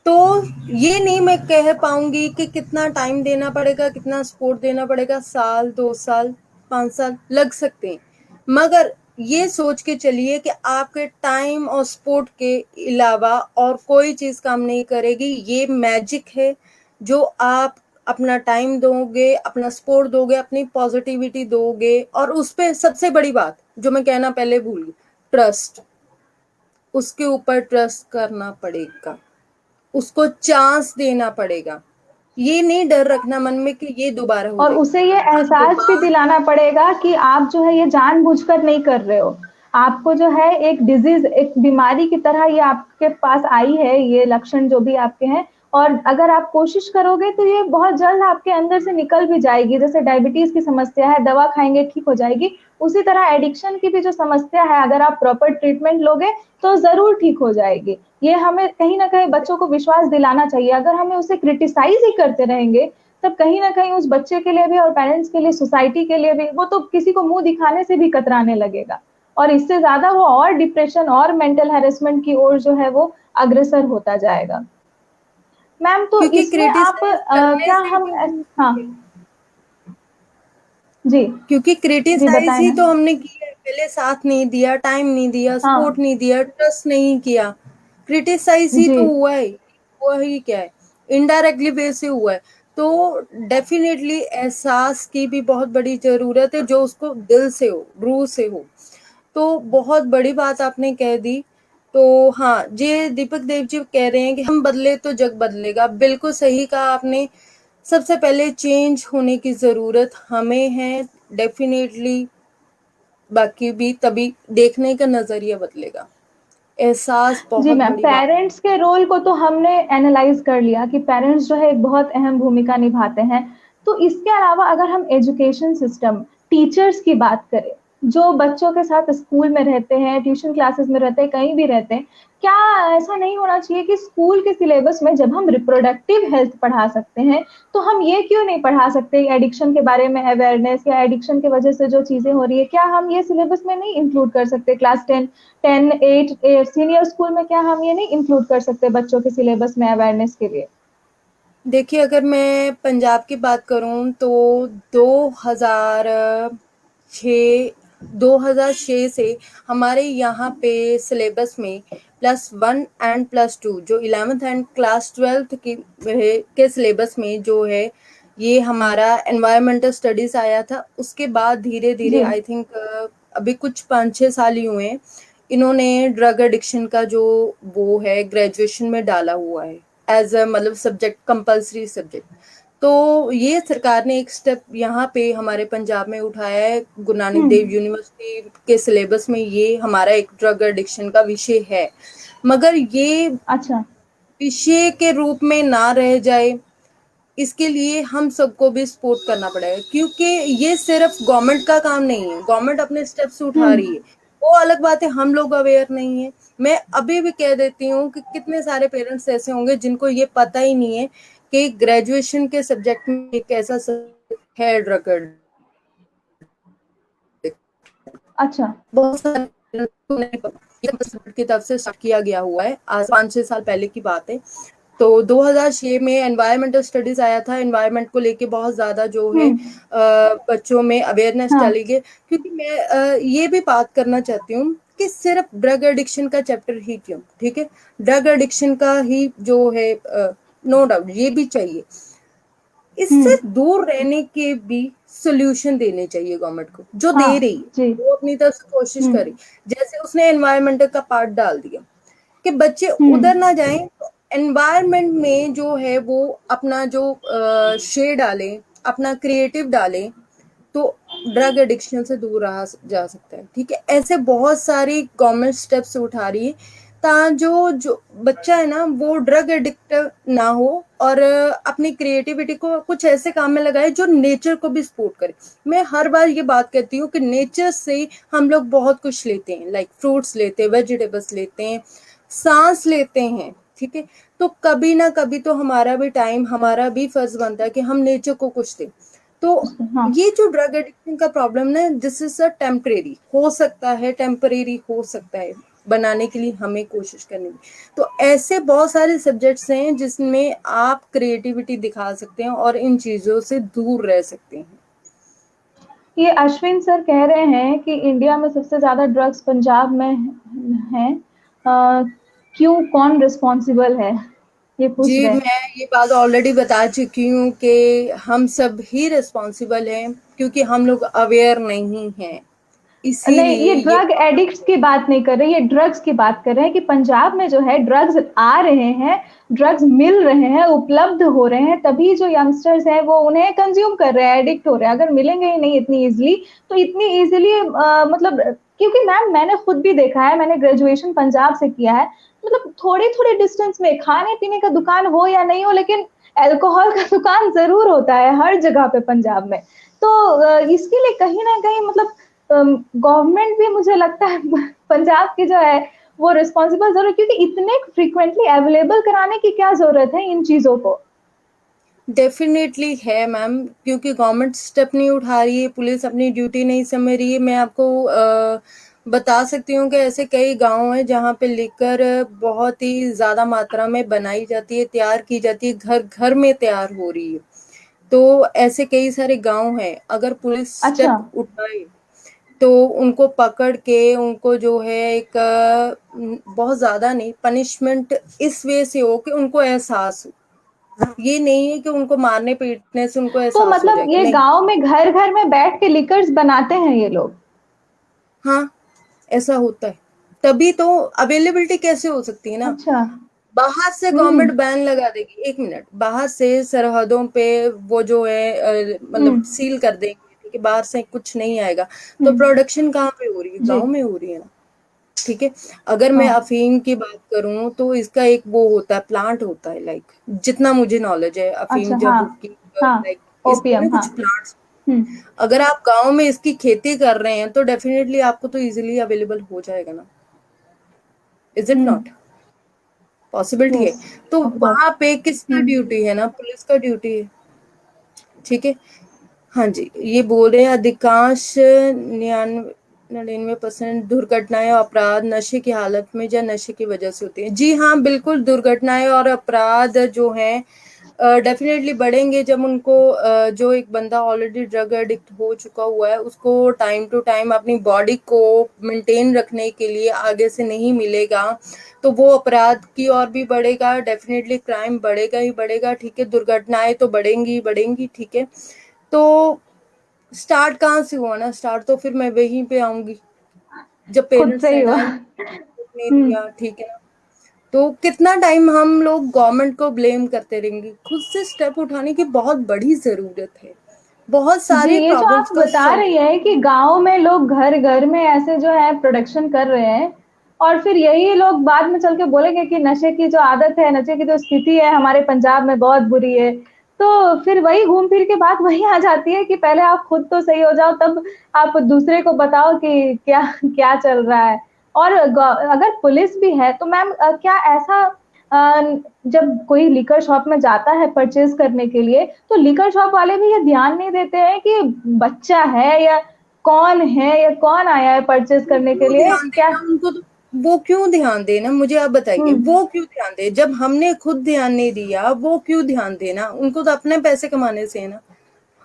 तो ये नहीं मैं कह पाऊंगी कि कितना टाइम देना पड़ेगा, कितना सपोर्ट देना पड़ेगा। साल, 2 साल, 5 साल लग सकते हैं, मगर ये सोच के चलिए कि आपके टाइम और सपोर्ट के अलावा और कोई चीज काम नहीं करेगी। ये मैजिक है, जो आप अपना टाइम दोगे, अपना सपोर्ट दोगे, अपनी पॉजिटिविटी दोगे, और उस पे सबसे बड़ी बात जो मैं कहना पहले भूल गई, ट्रस्ट। उसके ऊपर ट्रस्ट करना पड़ेगा, उसको चांस देना पड़ेगा। ये नहीं डर रखना मन में कि ये दोबारा हो और जाएगी। उसे ये आप एहसास भी दोबारा, दिलाना पड़ेगा कि आप जो है ये जानबूझकर नहीं कर रहे हो, आपको जो है एक डिजीज, एक बीमारी की तरह ये आपके पास आई है, ये लक्षण जो भी आपके हैं, और अगर आप कोशिश करोगे तो ये बहुत जल्द आपके अंदर से निकल भी जाएगी। जैसे डायबिटीज की समस्या है, दवा खाएंगे ठीक हो जाएगी, उसी तरह एडिक्शन की भी जो समस्या है अगर आप प्रॉपर ट्रीटमेंट लोगे तो जरूर ठीक हो जाएगी। ये हमें कहीं ना कहीं बच्चों को विश्वास दिलाना चाहिए। अगर हमें उसे क्रिटिसाइज ही करते रहेंगे तब कहीं ना कहीं उस बच्चे के लिए भी और पेरेंट्स के लिए, सोसाइटी के लिए भी, वो तो किसी को मुंह दिखाने से भी कतराने लगेगा, और इससे ज्यादा वो और डिप्रेशन और मेंटल हैरेसमेंट की ओर जो है वो अग्रसर होता जाएगा। मैम तो क्योंकि इसमें आप क्रिटिसाइज करने क्या से हम भी, हाँ। जी। क्योंकि जी क्रिटिसाइज बताएं ही तो मैम। हमने किया है, पहले साथ नहीं दिया, टाइम नहीं दिया, सपोर्ट हाँ। नहीं दिया, ट्रस्ट नहीं किया। क्रिटिसाइज ही जी। तो हुआ है, हुआ ही क्या है, इनडायरेक्टली वे से हुआ है। तो डेफिनेटली एहसास की भी बहुत बड़ी जरूरत है, जो उसको दिल से हो, रूह से हो। तो बहुत बड़ी बात आपने कह दी। तो हाँ, ये दीपक देव जी कह रहे हैं कि हम बदले तो जग बदलेगा, बिल्कुल सही कहा आपने। सबसे पहले चेंज होने की जरूरत हमें है, डेफिनेटली। बाकी भी तभी देखने का नजरिया बदलेगा। एहसास जी बहुत मैम, बड़ी बात। पेरेंट्स के रोल को तो हमने एनालाइज कर लिया कि पेरेंट्स जो है एक बहुत अहम भूमिका निभाते हैं। तो इसके अलावा अगर हम एजुकेशन सिस्टम, टीचर्स की बात करें, जो बच्चों के साथ स्कूल में रहते हैं, ट्यूशन क्लासेस में रहते हैं, कहीं भी रहते हैं, क्या ऐसा नहीं होना चाहिए कि स्कूल के सिलेबस में जब हम रिप्रोडक्टिव हेल्थ पढ़ा सकते हैं तो हम ये क्यों नहीं पढ़ा सकते एडिक्शन के बारे में अवेयरनेस, या एडिक्शन की वजह से जो चीजें हो रही है क्या हम ये सिलेबस में नहीं इंक्लूड कर सकते? क्लास 10, 8 सीनियर स्कूल में क्या हम ये नहीं इंक्लूड कर सकते बच्चों के सिलेबस में अवेयरनेस के लिए? देखिए, अगर मैं पंजाब की बात करूं तो 2006 2006 से हमारे यहाँ पे सिलेबस में +1 एंड +2 जो 11th एंड क्लास 12th की के सिलेबस में जो है ये हमारा एनवायरमेंटल स्टडीज आया था। उसके बाद धीरे धीरे जी। आई थिंक अभी कुछ 5-6 साल ही हुए हैं, इन्होंने ड्रग एडिक्शन का जो वो है ग्रेजुएशन में डाला हुआ है एज अ मतलब सब्जेक्ट, कंपल्सरी सब्जेक्ट। तो ये सरकार ने एक स्टेप यहाँ पे हमारे पंजाब में उठाया है, गुरु नानक हम्म। देव यूनिवर्सिटी के सिलेबस में ये हमारा एक ड्रग एडिक्शन का विषय है। मगर ये अच्छा। विषय के रूप में ना रह जाए, इसके लिए हम सबको भी सपोर्ट करना पड़ेगा, क्योंकि ये सिर्फ गवर्नमेंट का काम नहीं है। गवर्नमेंट अपने स्टेप्स उठा रही हम्म। है, वो अलग बात है, हम लोग अवेयर नहीं है। मैं अभी भी कह देती हूँ कि कितने सारे पेरेंट्स ऐसे होंगे जिनको ये पता ही नहीं है कि ग्रेजुएशन के सब्जेक्ट में एक ऐसा सब्जेक्ट है ड्रग। अच्छा। बहुत सारे की तरफ से स्टार्ट किया गया हुआ है, आज 5-6 साल पहले की बात है। तो 2006 में एनवायरमेंटल स्टडीज आया था, एनवायरमेंट को लेके बहुत ज्यादा जो है हम्म। बच्चों में अवेयरनेस हाँ। डाली गई। क्योंकि मैं ये भी बात करना चाहती हूँ कि सिर्फ ड्रग एडिक्शन का चैप्टर ही क्यों, ठीक है, ड्रग एडिक्शन का ही जो है नो डाउट ये भी चाहिए, इससे हम्म। दूर रहने के भी सोल्यूशन देने चाहिए गवर्नमेंट को, जो दे हाँ। रही है जी। वो अपनी तरफ से कोशिश करे। हम्म। जैसे उसने एनवायरमेंटल का पार्ट डाल दिया कि बच्चे उधर हम्म। ना जाएं, तो एनवायरमेंट में जो है वो अपना जो शेयर डालें, अपना क्रिएटिव डालें, तो ड्रग एडिक्शन से दूर रहा जा सकता है। ठीक है, ऐसे बहुत सारी गवर्नमेंट स्टेप्स उठा रही है ताकि जो बच्चा है ना वो ड्रग एडिक्ट ना हो और अपनी क्रिएटिविटी को कुछ ऐसे काम में लगाए जो नेचर को भी सपोर्ट करे। मैं हर बार ये बात कहती हूँ कि नेचर से हम लोग बहुत कुछ लेते हैं, लाइक फ्रूट्स लेते हैं, वेजिटेबल्स लेते हैं, सांस लेते हैं, ठीक है। तो कभी ना कभी तो हमारा भी टाइम, हमारा भी फर्ज बनता है कि हम नेचर को कुछ दें। तो हाँ। ये जो ड्रग एडिक्शन का प्रॉब्लम ना, दिस इज अ टेम्परेरी हो सकता है, टेम्परेरी हो सकता है, बनाने के लिए हमें कोशिश करनी। तो ऐसे बहुत सारे सब्जेक्ट्स हैं जिसमें आप क्रिएटिविटी दिखा सकते हैं और इन चीजों से दूर रह सकते हैं। ये अश्विन सर कह रहे हैं कि इंडिया में सबसे ज्यादा ड्रग्स पंजाब में हैं। क्यों, कौन रिस्पॉन्सिबल है, ये पूछ जी, रहे हैं। मैं ये बात ऑलरेडी बता चुकी हूँ कि हम सब ही रिस्पॉन्सिबल हैं, क्योंकि हम लोग अवेयर नहीं हैं, नहीं, ये इसीलिए ये ड्रग एडिक्ट्स की बात नहीं कर रहे, ये ड्रग्स की बात कर रहे हैं कि पंजाब में जो है ड्रग्स आ रहे हैं, ड्रग्स मिल रहे हैं, उपलब्ध हो रहे हैं, तभी जो यंगस्टर्स हैं वो उन्हें कंज्यूम कर रहे हैं, एडिक्ट हो रहे हैं। अगर मिलेंगे ही नहीं इतनी इजिली, तो इतनी इजिली मतलब, क्योंकि मैम मैंने खुद भी देखा है, मैंने ग्रेजुएशन पंजाब से किया है, मतलब थोड़े थोड़े डिस्टेंस में खाने पीने का दुकान हो या नहीं हो, लेकिन अल्कोहल का दुकान जरूर होता है हर जगह पे पंजाब में। तो इसके लिए कहीं ना कहीं मतलब गवर्नमेंट भी मुझे लगता है पंजाब की जो है वो रिस्पॉन्सिबल जरूर, क्योंकि इतने फ्रीक्वेंटली अवेलेबल कराने की क्या जरूरत है इन चीजों को। डेफिनेटली है मैम, क्योंकि गवर्नमेंट स्टेप नहीं उठा रही है, पुलिस अपनी ड्यूटी नहीं समझ रही है। मैं आपको बता सकती हूँ कि ऐसे कई गांव हैं जहाँ पे लिकर बहुत ही ज्यादा मात्रा में बनाई जाती है, तैयार की जाती है, घर घर में तैयार हो रही है। तो ऐसे कई सारे गांव हैं, अगर पुलिस अच्छा। स्टेप उठाए तो उनको पकड़ के उनको जो है एक बहुत ज्यादा नहीं पनिशमेंट इस वे से हो कि उनको एहसास हो। ये नहीं है कि उनको मारने पीटने से उनको तो एहसास हो मतलब जाएगा, ये नहीं। गांव में घर घर में बैठ के लिकर्स बनाते हैं ये लोग। हाँ, ऐसा होता है, तभी तो अवेलेबिलिटी कैसे हो सकती है ना। अच्छा। बाहर से हम्म। गवर्नमेंट बैन लगा देगी, एक मिनट, बाहर से सरहदों पे वो जो है मतलब हम्म। सील कर देंगे, ठीक है, बाहर से कुछ नहीं आएगा। तो हम्म। प्रोडक्शन कहाँ पे हो रही है? जी। गांव में हो रही है ना। ठीक है, अगर मैं हाँ। अफीम की बात करूं तो इसका एक वो होता है, प्लांट होता है, लाइक जितना मुझे नॉलेज है अच्छा। अफीम हाँ। जब की, हाँ। लाइक इसके ना ओपीएम, हाँ। कुछ प्लांट्स। हम्म। अगर आप गांव में इसकी खेती कर रहे हैं तो डेफिनेटली आपको तो इजीली अवेलेबल हो जाएगा ना, is it hmm. Not? Possibility है। यस। तो ऑफ कोर्स। वहां पे किसका हम्म। ड्यूटी है ना, पुलिस का ड्यूटी है। ठीक है, हाँ जी, ये बोल रहे हैं अधिकांश 99% दुर्घटनाएं और अपराध नशे की हालत में या नशे की वजह से होती है। जी हाँ, बिल्कुल, दुर्घटनाएं और अपराध जो हैं डेफिनेटली बढ़ेंगे जब उनको जो एक बंदा ऑलरेडी ड्रग एडिक्ट हो चुका हुआ है उसको टाइम टू टाइम अपनी बॉडी को मेंटेन रखने के लिए आगे से नहीं मिलेगा, तो वो अपराध की ओर भी बढ़ेगा, डेफिनेटली क्राइम बढ़ेगा ही बढ़ेगा, ठीक है, दुर्घटनाएं तो बढ़ेंगी ही बढ़ेंगी, ठीक है। तो स्टार्ट कहाँ से हुआ ना, स्टार्ट तो फिर मैं वहीं पे आऊंगी जब खुद पेरेंट्स से ने ही हुआ। टाइम नहीं दिया, ठीक है ना। तो कितना टाइम हम लोग गवर्नमेंट को ब्लेम करते रहेंगे, खुद से स्टेप उठाने की बहुत बड़ी जरूरत है, बहुत जी, सारे ये जो आप प्रॉब्लम्स का बता रही है कि गांव में लोग घर घर में ऐसे जो है प्रोडक्शन कर रहे हैं, और फिर यही लोग बाद में चल के बोलेंगे कि नशे की जो आदत है, नशे की जो स्थिति है हमारे पंजाब में बहुत बुरी है। तो फिर वही घूम फिर के बात वही आ जाती है कि पहले आप खुद तो सही हो जाओ, तब आप दूसरे को बताओ कि क्या क्या चल रहा है। और अगर पुलिस भी है तो मैम, क्या ऐसा जब कोई लिकर शॉप में जाता है परचेज करने के लिए, तो लिकर शॉप वाले भी ये ध्यान नहीं देते हैं कि बच्चा है या कौन है या कौन आया है परचेज वो करने के क्यों लिए ध्यान क्या? देना उनको, तो वो क्यों ध्यान देना, मुझे आप बताइए, हम्म। वो क्यों ध्यान दे, जब हमने खुद ध्यान नहीं दिया वो क्यों ध्यान देना, उनको तो अपने पैसे कमाने से है ना।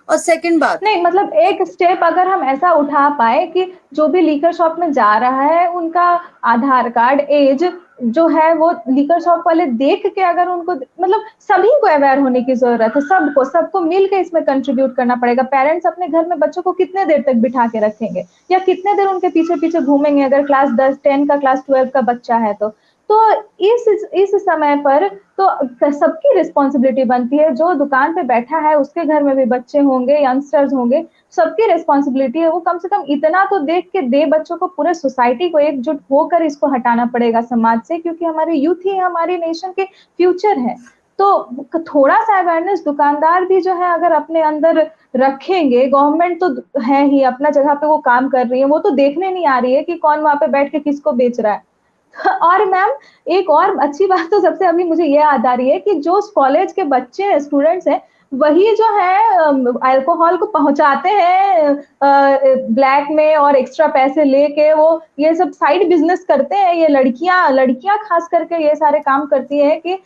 और सेकंड बात, नहीं, मतलब एक स्टेप अगर हम ऐसा उठा पाए कि जो भी लीकर शॉप में जा रहा है उनका आधार कार्ड, एज जो है वो लीकर शॉप वाले देख के, अगर उनको, मतलब सभी को अवेयर होने की जरूरत है, सबको सबको मिल के इसमें कंट्रीब्यूट करना पड़ेगा। पेरेंट्स अपने घर में बच्चों को कितने देर तक बिठा के रखेंगे या कितने देर उनके पीछे पीछे घूमेंगे, अगर क्लास 10 10 का, क्लास 12 का बच्चा है तो इस समय पर तो सबकी रिस्पॉन्सिबिलिटी बनती है। जो दुकान पे बैठा है उसके घर में भी बच्चे होंगे, यंगस्टर्स होंगे, सबकी रिस्पॉन्सिबिलिटी है। वो कम से कम इतना तो देख के दे बच्चों को, पूरे सोसाइटी को एकजुट होकर इसको हटाना पड़ेगा समाज से, क्योंकि हमारे यूथ ही हमारी नेशन के फ्यूचर है। तो थोड़ा सा अवेयरनेस दुकानदार भी जो है अगर अपने अंदर रखेंगे, गवर्नमेंट तो है ही अपना जगह पे वो काम कर रही है, वो तो देखने नहीं आ रही है कि कौन वहां पे बैठ के किसको बेच रहा है। और मैम, एक और अच्छी बात तो सबसे अभी मुझे ये याद आ रही है कि जो कॉलेज के बच्चे स्टूडेंट्स हैं, वही जो है अल्कोहल को पहुंचाते हैं ब्लैक में, और एक्स्ट्रा पैसे लेके वो ये सब साइड बिजनेस करते हैं। ये लड़कियां लड़कियां खास करके ये सारे काम करती हैं कि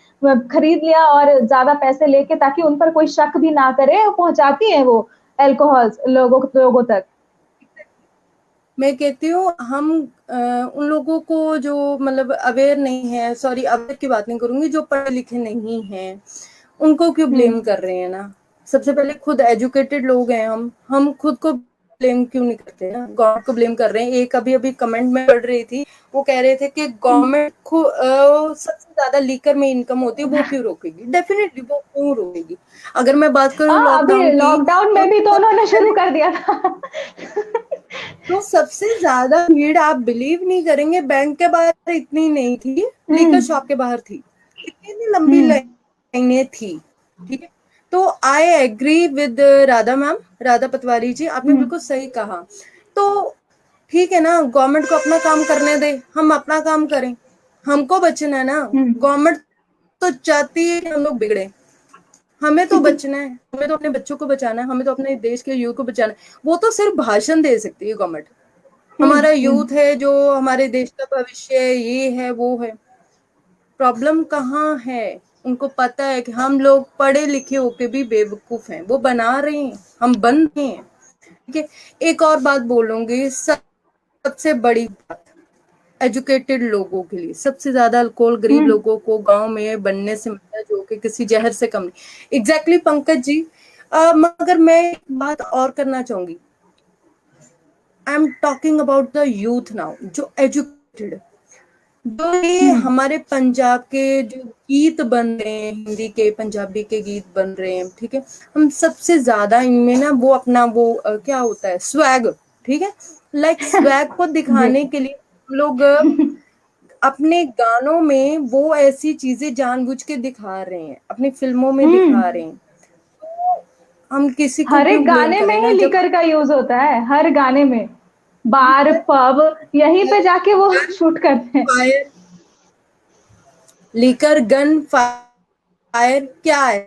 खरीद लिया और ज्यादा पैसे लेके, ताकि उन पर कोई शक भी ना करे, पहुंचाती है वो अल्कोहल लोगों तक। मैं कहती हूँ हम उन लोगों को जो मतलब अवेयर नहीं है, सॉरी अवेयर की बात नहीं करूंगी, जो पढ़े लिखे नहीं हैं उनको क्यों ब्लेम हम्म। कर रहे हैं ना। सबसे पहले खुद एजुकेटेड लोग हैं, हम खुद को ब्लेम क्यों नहीं करते ना, गवर्नमेंट को ब्लेम कर रहे हैं। एक अभी अभी कमेंट में पढ़ रही थी, वो कह रहे थे कि गवर्नमेंट को सबसे ज्यादा लीकर में इनकम होती है, वो क्यों रोकेगी, डेफिनेटली वो क्यों रोकेगी। अगर मैं बात करूँ हाँ, अभी लॉकडाउन की, लॉकडाउन तो में भी तो उन्होंने शुरू कर दिया था। तो सबसे ज्यादा भीड़ आप बिलीव नहीं करेंगे, बैंक के बाहर इतनी नहीं थी, लिकर हम्म। शॉप के बाहर थी, इतनी लंबी हम्म। लाइनें थी, ठीक है। तो I agree with Radha ma'am, Radha Patwari ji, आपने हम्म। बिल्कुल सही कहा। तो ठीक है ना, गवर्नमेंट को अपना काम करने दे, हम अपना काम करें, हमको बचना है ना। हम्म। गवर्नमेंट तो चाहती है कि हम लोग बिगड़े, हमें तो बचना है, हमें तो अपने बच्चों को बचाना है, हमें तो अपने देश के यूथ को बचाना है। वो तो सिर्फ भाषण दे सकती है गवर्नमेंट, हम्म। हमारा यूथ है जो हमारे देश का भविष्य है, ये है वो है। प्रॉब्लम कहाँ है, उनको पता है कि हम लोग पढ़े लिखे होके भी बेवकूफ हैं, वो बना रहे हैं, हम बन रहे हैं, ठीक है। एक और बात बोलूंगी, सबसे बड़ी बात, एजुकेटेड लोगों के लिए सबसे ज्यादा अल्कोहल गरीब हम्म। लोगों को गांव में बनने से मिलता है, जो कि किसी जहर से कम नहीं। एग्जैक्टली पंकज जी, मगर मैं एक बात और करना चाहूंगी, I am talking about the youth now, जो एजुकेटेड, जो ये हम्म। हमारे पंजाब के जो गीत बन रहे हैं, हिंदी के पंजाबी के गीत बन रहे हैं, ठीक है, हम सबसे ज्यादा इनमें ना वो अपना वो क्या होता है स्वैग, ठीक है, लाइक स्वैग को जी। दिखाने के लिए हम लोग अपने गानों में वो ऐसी चीजें जानबूझ के दिखा रहे हैं, अपनी फिल्मों में हम्म। दिखा रहे हैं। तो हम किसी को हर क्यों एक ब्लेम गाने में करें ही ना, जब लिकर का यूज होता है, हर गाने में, बार पब, यहीं पे जाके वो शूट करते हैं। फायर, लेकर गन फायर क्या है,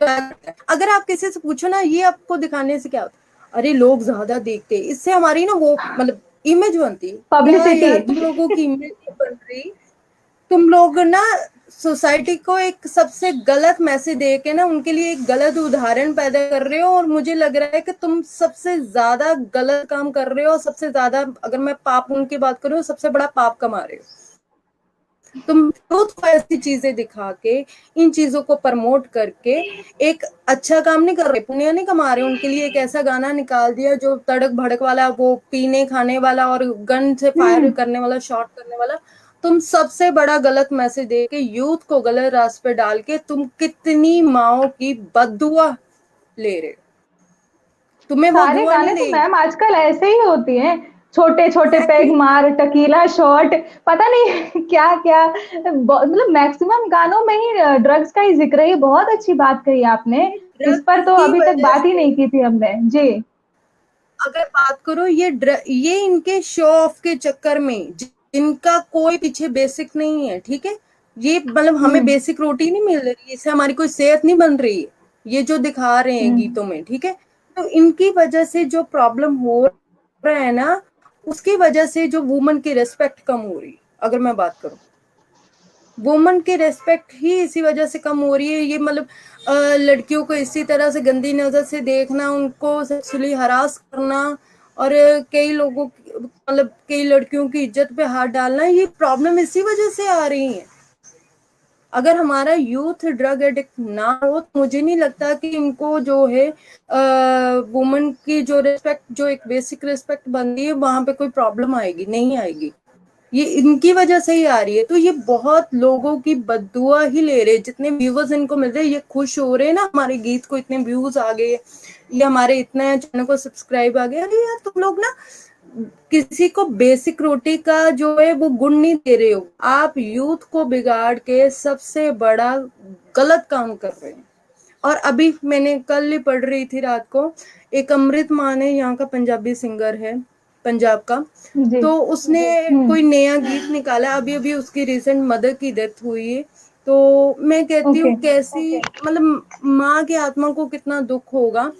अगर आप किसी से पूछो ना ये आपको दिखाने से क्या होता है, अरे लोग ज्यादा देखते हैं, इससे हमारी ना वो मतलब इमेज बनती है, क्या पब्लिसिटी। यार तुम लोगों की इमेज नहीं बन रही, तुम लोग ना सोसाइटी को एक सबसे गलत मैसेज दे के ना उनके लिए एक गलत उदाहरण पैदा कर रहे हो, और मुझे लग रहा है कि तुम सबसे ज्यादा गलत काम कर रहे हो, सबसे ज्यादा, अगर मैं पाप उनकी बात करूँ, सबसे बड़ा पाप कमा रहे हो तुम। यूथ को ऐसी चीजें दिखा के, इन चीजों को प्रमोट करके एक अच्छा काम नहीं कर रहे, पुण्य नहीं कमा रहे। उनके लिए एक ऐसा गाना निकाल दिया जो तड़क भड़क वाला, वो पीने खाने वाला और गन से फायर हम्म। करने वाला, शॉट करने वाला। तुम सबसे बड़ा गलत मैसेज दे के यूथ को गलत रास्ते पे डाल के तुम कितनी माओ की बददुआ ले रहे हो। तुम्हें वो सारे दुआ गाने नहीं तो देगी। मैम आजकल ऐसे ही होती हैं, छोटे छोटे पैग एग्जैक्टली। मार, टकीला शॉट, पता नहीं क्या क्या। मतलब मैक्सिमम गानों में ही ड्रग्स का ही जिक्र है। ये बहुत अच्छी बात कही आपने। इस पर ड्रग्स तो की अभी तक वजह बात ही से, नहीं की थी हमने जी। अगर बात करो ये इनके शो ऑफ के चक्कर में, जिनका कोई पीछे बेसिक नहीं है, ठीक है, ये मतलब हमें हम्म। बेसिक रोटी नहीं मिल रही, इससे हमारी कोई सेहत नहीं बन रही है, ये जो दिखा रहे हैं हम्म। गीतों में, ठीक है। तो इनकी वजह से जो प्रॉब्लम हो रहा है ना, उसकी वजह से जो वुमन की रिस्पेक्ट कम हो रही है, अगर मैं बात करूं, वुमन की रेस्पेक्ट ही इसी वजह से कम हो रही है। ये मतलब लड़कियों को इसी तरह से गंदी नजर से देखना, उनको सेक्सुअली हरास करना, और कई लोगों मतलब कई लड़कियों की इज्जत पे हाथ डालना, ये प्रॉब्लम इसी वजह से आ रही है। अगर हमारा यूथ ड्रग एडिक्ट ना हो तो मुझे नहीं लगता कि इनको जो है वुमन की जो रिस्पेक्ट, जो एक बेसिक रिस्पेक्ट बनती है, वहां पे कोई प्रॉब्लम आएगी, नहीं आएगी। ये इनकी वजह से ही आ रही है। तो ये बहुत लोगों की बद्दुआ ही ले रहे हैं। जितने व्यूवर्स इनको मिल रहे हैं, ये खुश हो रहे हैं ना, हमारे गीत को इतने व्यूज आ गए, ये हमारे इतने चैनल को सब्सक्राइब आ गए। अरे यार, तुम लोग ना किसी को बेसिक रोटी का जो है वो गुण नहीं दे रहे हो, आप यूथ को बिगाड़ के सबसे बड़ा गलत काम कर रहे हैं। और अभी मैंने कल ही पढ़ रही थी रात को, एक अमृत मान है, यहाँ का पंजाबी सिंगर है, पंजाब का। जी। तो उसने हम्म। कोई नया गीत निकाला, अभी अभी उसकी रिसेंट मदर की डेथ हुई है। तो मैं कहती ओके। हूँ कैसी मतलब माँ की आत्मा को कितना दुख होगा।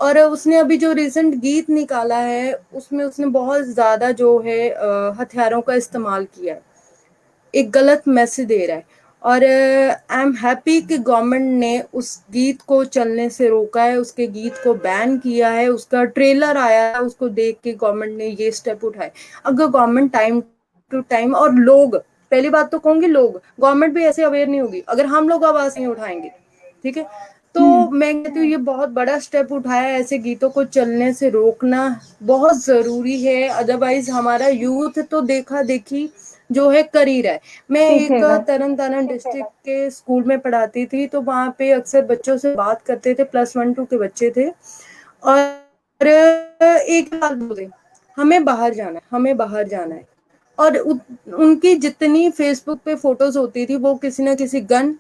और उसने अभी जो रिसेंट गीत निकाला है, उसमें उसने बहुत ज्यादा जो है हथियारों का इस्तेमाल किया है, एक गलत मैसेज दे रहा है। और आई एम हैप्पी कि गवर्नमेंट ने उस गीत को चलने से रोका है, उसके गीत को बैन किया है, उसका ट्रेलर आया है, उसको देख के गवर्नमेंट ने ये स्टेप उठाए। अगर गवर्नमेंट टाइम टू टाइम, और लोग, पहली बात तो कहूंगी, लोग, गवर्नमेंट भी ऐसे अवेयर नहीं होगी अगर हम लोग आवाज नहीं उठाएंगे, ठीक है। तो हम्म। मैं कहती हूँ ये बहुत बड़ा स्टेप उठाया है, ऐसे गीतों को चलने से रोकना बहुत जरूरी है। अदरवाइज हमारा यूथ तो देखा देखी जो है कर ही रहा है। मैं एक सीखेगा। तरन तारण डिस्ट्रिक्ट के स्कूल में पढ़ाती थी, तो वहां पे अक्सर बच्चों से बात करते थे, +1 2 के बच्चे थे, और एक बात बोले, हमें बाहर जाना है, हमें बाहर जाना है। और उनकी जितनी फेसबुक पे फोटोज होती थी, वो किसी ना किसी गन,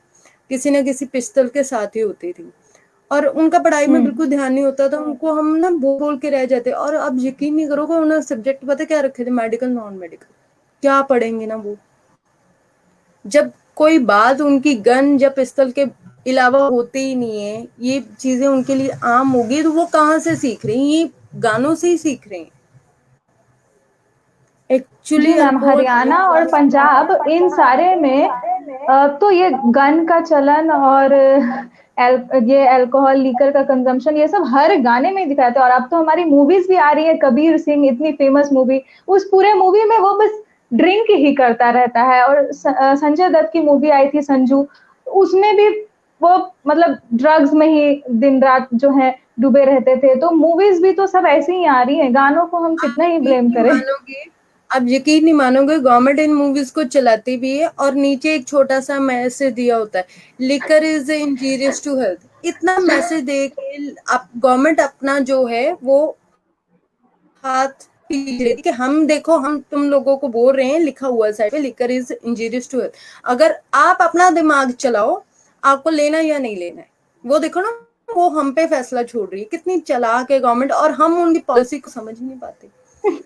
किसी ना किसी पिस्टल के साथ ही होती थी, और उनका पढ़ाई में हम्म। बिल्कुल ध्यान नहीं होता था। उनको हम ना बोल बोल के रह जाते। और अब यकीन नहीं करोगे, उन्होंने सब्जेक्ट पता क्या रखे थे? Medical, non medical. क्या पढ़ेंगे ना वो, जब कोई बात उनकी गन या पिस्तल के अलावा होती ही नहीं है, ये चीजें उनके लिए आम होगी, तो वो कहाँ से सीख रही हैं? ये गानों से ही सीख रहे हैं। जी एक्चुअली मैम, अल्कोहल हरियाणा बहुत और ज्यादा। पंजाब इन सारे में तो ये गन का चलन और ये अल्कोहल लीकर का कंजम्पशन, ये सब हर गाने में दिखाते हैं। और अब तो हमारी मूवीज भी आ रही है, कबीर सिंह इतनी फेमस मूवी, उस पूरे मूवी में वो बस ड्रिंक ही करता रहता है। और संजय दत्त की मूवी आई थी संजू, उसमें भी वो मतलब ड्रग्स में ही दिन रात जो है डूबे रहते थे। तो मूवीज भी तो सब ऐसे ही आ रही है, गानों को हम आप कितना ही यकीन ब्लेम नहीं करें। मानोगे, आप यकीन नहीं मानोगे, गवर्नमेंट इन मूवीज को चलाती भी है, और नीचे एक छोटा सा मैसेज दिया होता है, liquor is injurious to health. इतना मैसेज दे के आप गवर्नमेंट अपना जो है वो हाथ पीछ रही थी कि हम देखो, हम तुम लोगों को बोल रहे हैं, लिखा हुआ है साइड पे, liquor is injurious to health. अगर आप अपना दिमाग चलाओ, आपको लेना या नहीं लेना है, वो देखो ना, वो हम पे फैसला छोड़ रही है। कितनी चालाक है गवर्नमेंट, और हम उनकी पॉलिसी को समझ नहीं पाते।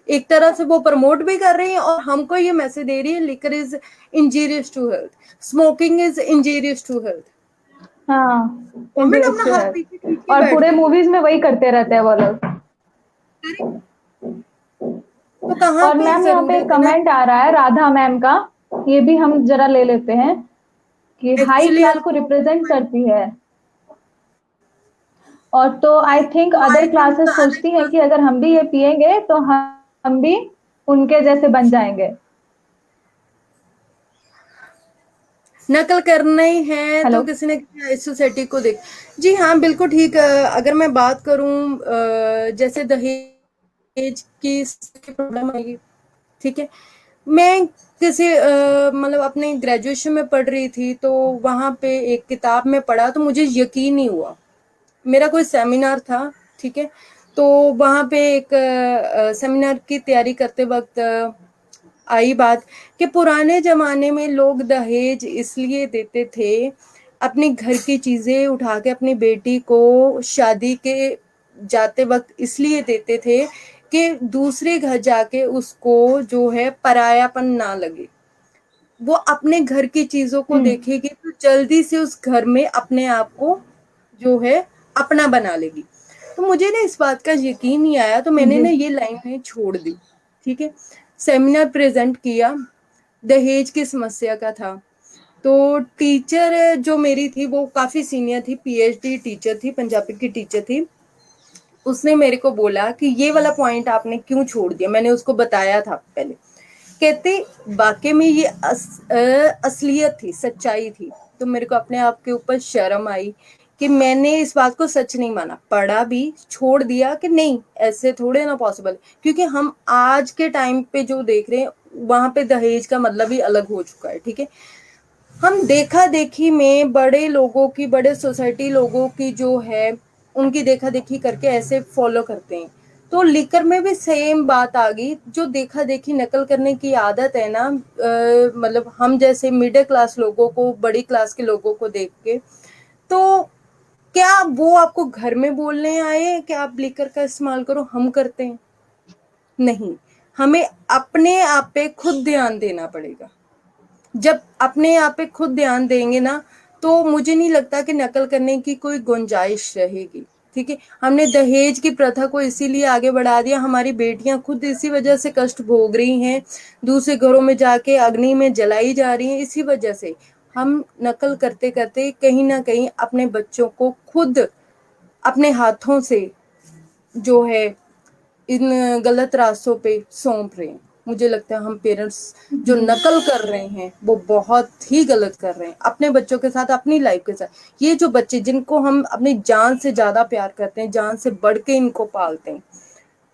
एक तरह से वो प्रमोट भी कर रही है, और हमको ये मैसेज दे रही है, liquor is injurious to health, smoking is injurious to health. हाँ, गवर्नमेंट इंजीनियर्स अपना टू हाथ है। पीछे खींच के और बैठ पूरे गई है। मूवीज में वही करते रहते हैं वो लोग। तो कहाँ और पे मैम यहाँ पे जरूरत है ना। कमेंट आ रहा है राधा मैम का, ये भी हम जरा ले लेते हैं कि हाई एक्चुअली क्लास को आपको रिप्रेजेंट करती है। और तो आई थिंक तो आई अदर थिंक क्लासेस अदर सोचती हैं कि क्लास अगर हम भी ये पिएंगे तो हम भी उनके जैसे बन जाएंगे। नकल करना ही है तो हेलो। किसी न किसी इस सोसाइटी को देख। जी हाँ, बिल्कुल ठीक। अगर मैं बात करूं, जैसे दहेज की प्रॉब्लम आएगी, ठीक है। मैं किसी मतलब अपने ग्रेजुएशन में पढ़ रही थी, तो वहां पे एक किताब में पढ़ा तो मुझे यकीन नहीं हुआ। मेरा कोई सेमिनार था, ठीक है। तो वहां पे एक सेमिनार की तैयारी करते वक्त आई बात कि पुराने जमाने में लोग दहेज इसलिए देते थे, अपने घर की चीजें उठा के अपनी बेटी को शादी के जाते वक्त इसलिए देते थे कि दूसरे घर जाके उसको जो है परायापन ना लगे। वो अपने घर की चीजों को हम्म। देखेगी तो जल्दी से उस घर में अपने आप को जो है अपना बना लेगी। तो मुझे ना इस बात का यकीन नहीं आया, तो मैंने जी। ना ये लाइन छोड़ दी, ठीक है। सेमिनार प्रेजेंट किया, दहेज की समस्या का था। तो टीचर जो मेरी थी वो काफी सीनियर थी, पीएचडी टीचर थी, पंजाबी की टीचर थी। उसने मेरे को बोला कि ये वाला पॉइंट आपने क्यों छोड़ दिया। मैंने उसको बताया था पहले। कहते वाकई में ये असलियत थी, सच्चाई थी। तो मेरे को अपने आप के ऊपर शर्म आई कि मैंने इस बात को सच नहीं माना, पढ़ा भी, छोड़ दिया कि नहीं ऐसे थोड़े ना पॉसिबल। क्योंकि हम आज के टाइम पे जो देख रहे हैं वहां पे दहेज का मतलब ही अलग हो चुका है, ठीक है। हम देखा देखी में बड़े लोगों की, बड़े सोसाइटी लोगों की जो है उनकी देखा देखी करके ऐसे फॉलो करते हैं। तो लिकर में भी सेम बात आ गई। जो देखा देखी नकल करने की आदत है ना, मतलब हम जैसे मिडिल क्लास लोगों को, बड़ी क्लास के लोगों को देख के, तो क्या वो आपको घर में बोलने आए कि आप लिकर का इस्तेमाल करो? हम करते हैं? नहीं। हमें अपने आप पे खुद ध्यान देना पड़ेगा। जब अपने आप पे खुद ध्यान देंगे ना, तो मुझे नहीं लगता कि नकल करने की कोई गुंजाइश रहेगी, ठीक है। हमने दहेज की प्रथा को इसीलिए आगे बढ़ा दिया, हमारी बेटियां खुद इसी वजह से कष्ट भोग रही हैं, दूसरे घरों में जाके अग्नि में जलाई जा रही हैं, इसी वजह से। हम नकल करते करते कहीं ना कहीं अपने बच्चों को खुद अपने हाथों से जो है इन गलत रास्तों पे सौंप रहे हैं। मुझे लगता है हम पेरेंट्स जो जी। नकल कर रहे हैं वो बहुत ही गलत कर रहे हैं अपने बच्चों के साथ, अपनी लाइफ के साथ। ये जो बच्चे जिनको हम अपनी जान से ज्यादा प्यार करते हैं, जान से बढ़ के इनको पालते हैं,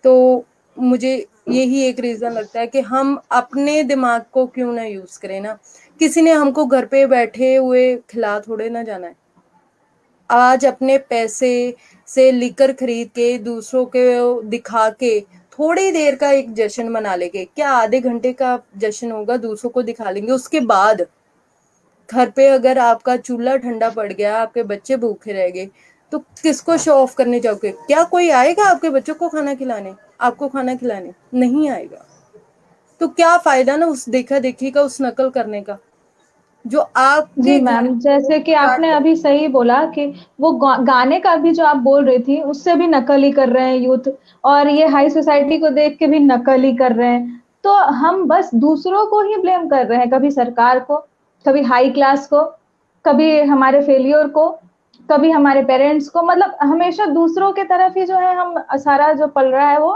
तो मुझे यही एक रीजन लगता है कि हम अपने दिमाग को क्यों ना यूज करें ना। किसी ने हमको घर पे बैठे हुए खिला थोड़े ना जाना है। आज अपने पैसे से लिकर खरीद के दूसरों के दिखा के थोड़ी देर का एक जश्न मना लेंगे, क्या आधे घंटे का जश्न होगा, दूसरों को दिखा लेंगे। उसके बाद घर पे अगर आपका चूल्हा ठंडा पड़ गया, आपके बच्चे भूखे रह गए, तो किसको शो ऑफ करने जाओगे? क्या कोई आएगा आपके बच्चों को खाना खिलाने, आपको खाना खिलाने? नहीं आएगा। तो क्या फायदा ना उस देखा देखी का, उस नकल करने का, जो जी आपके घर मैम, को जैसे कि आपने स्टार्ट। अभी सही बोला कि वो गाने का भी जो आप बोल रही थी उससे भी नकल ही कर रहे हैं यूथ। और ये हाई सोसाइटी को देख के भी नकल ही कर रहे हैं। तो हम बस दूसरों को ही ब्लेम कर रहे हैं, कभी सरकार को, कभी हाई क्लास को, कभी हमारे फेलियर को, कभी हमारे पेरेंट्स को। मतलब हमेशा दूसरों के तरफ ही जो है हम सारा जो पल रहा है वो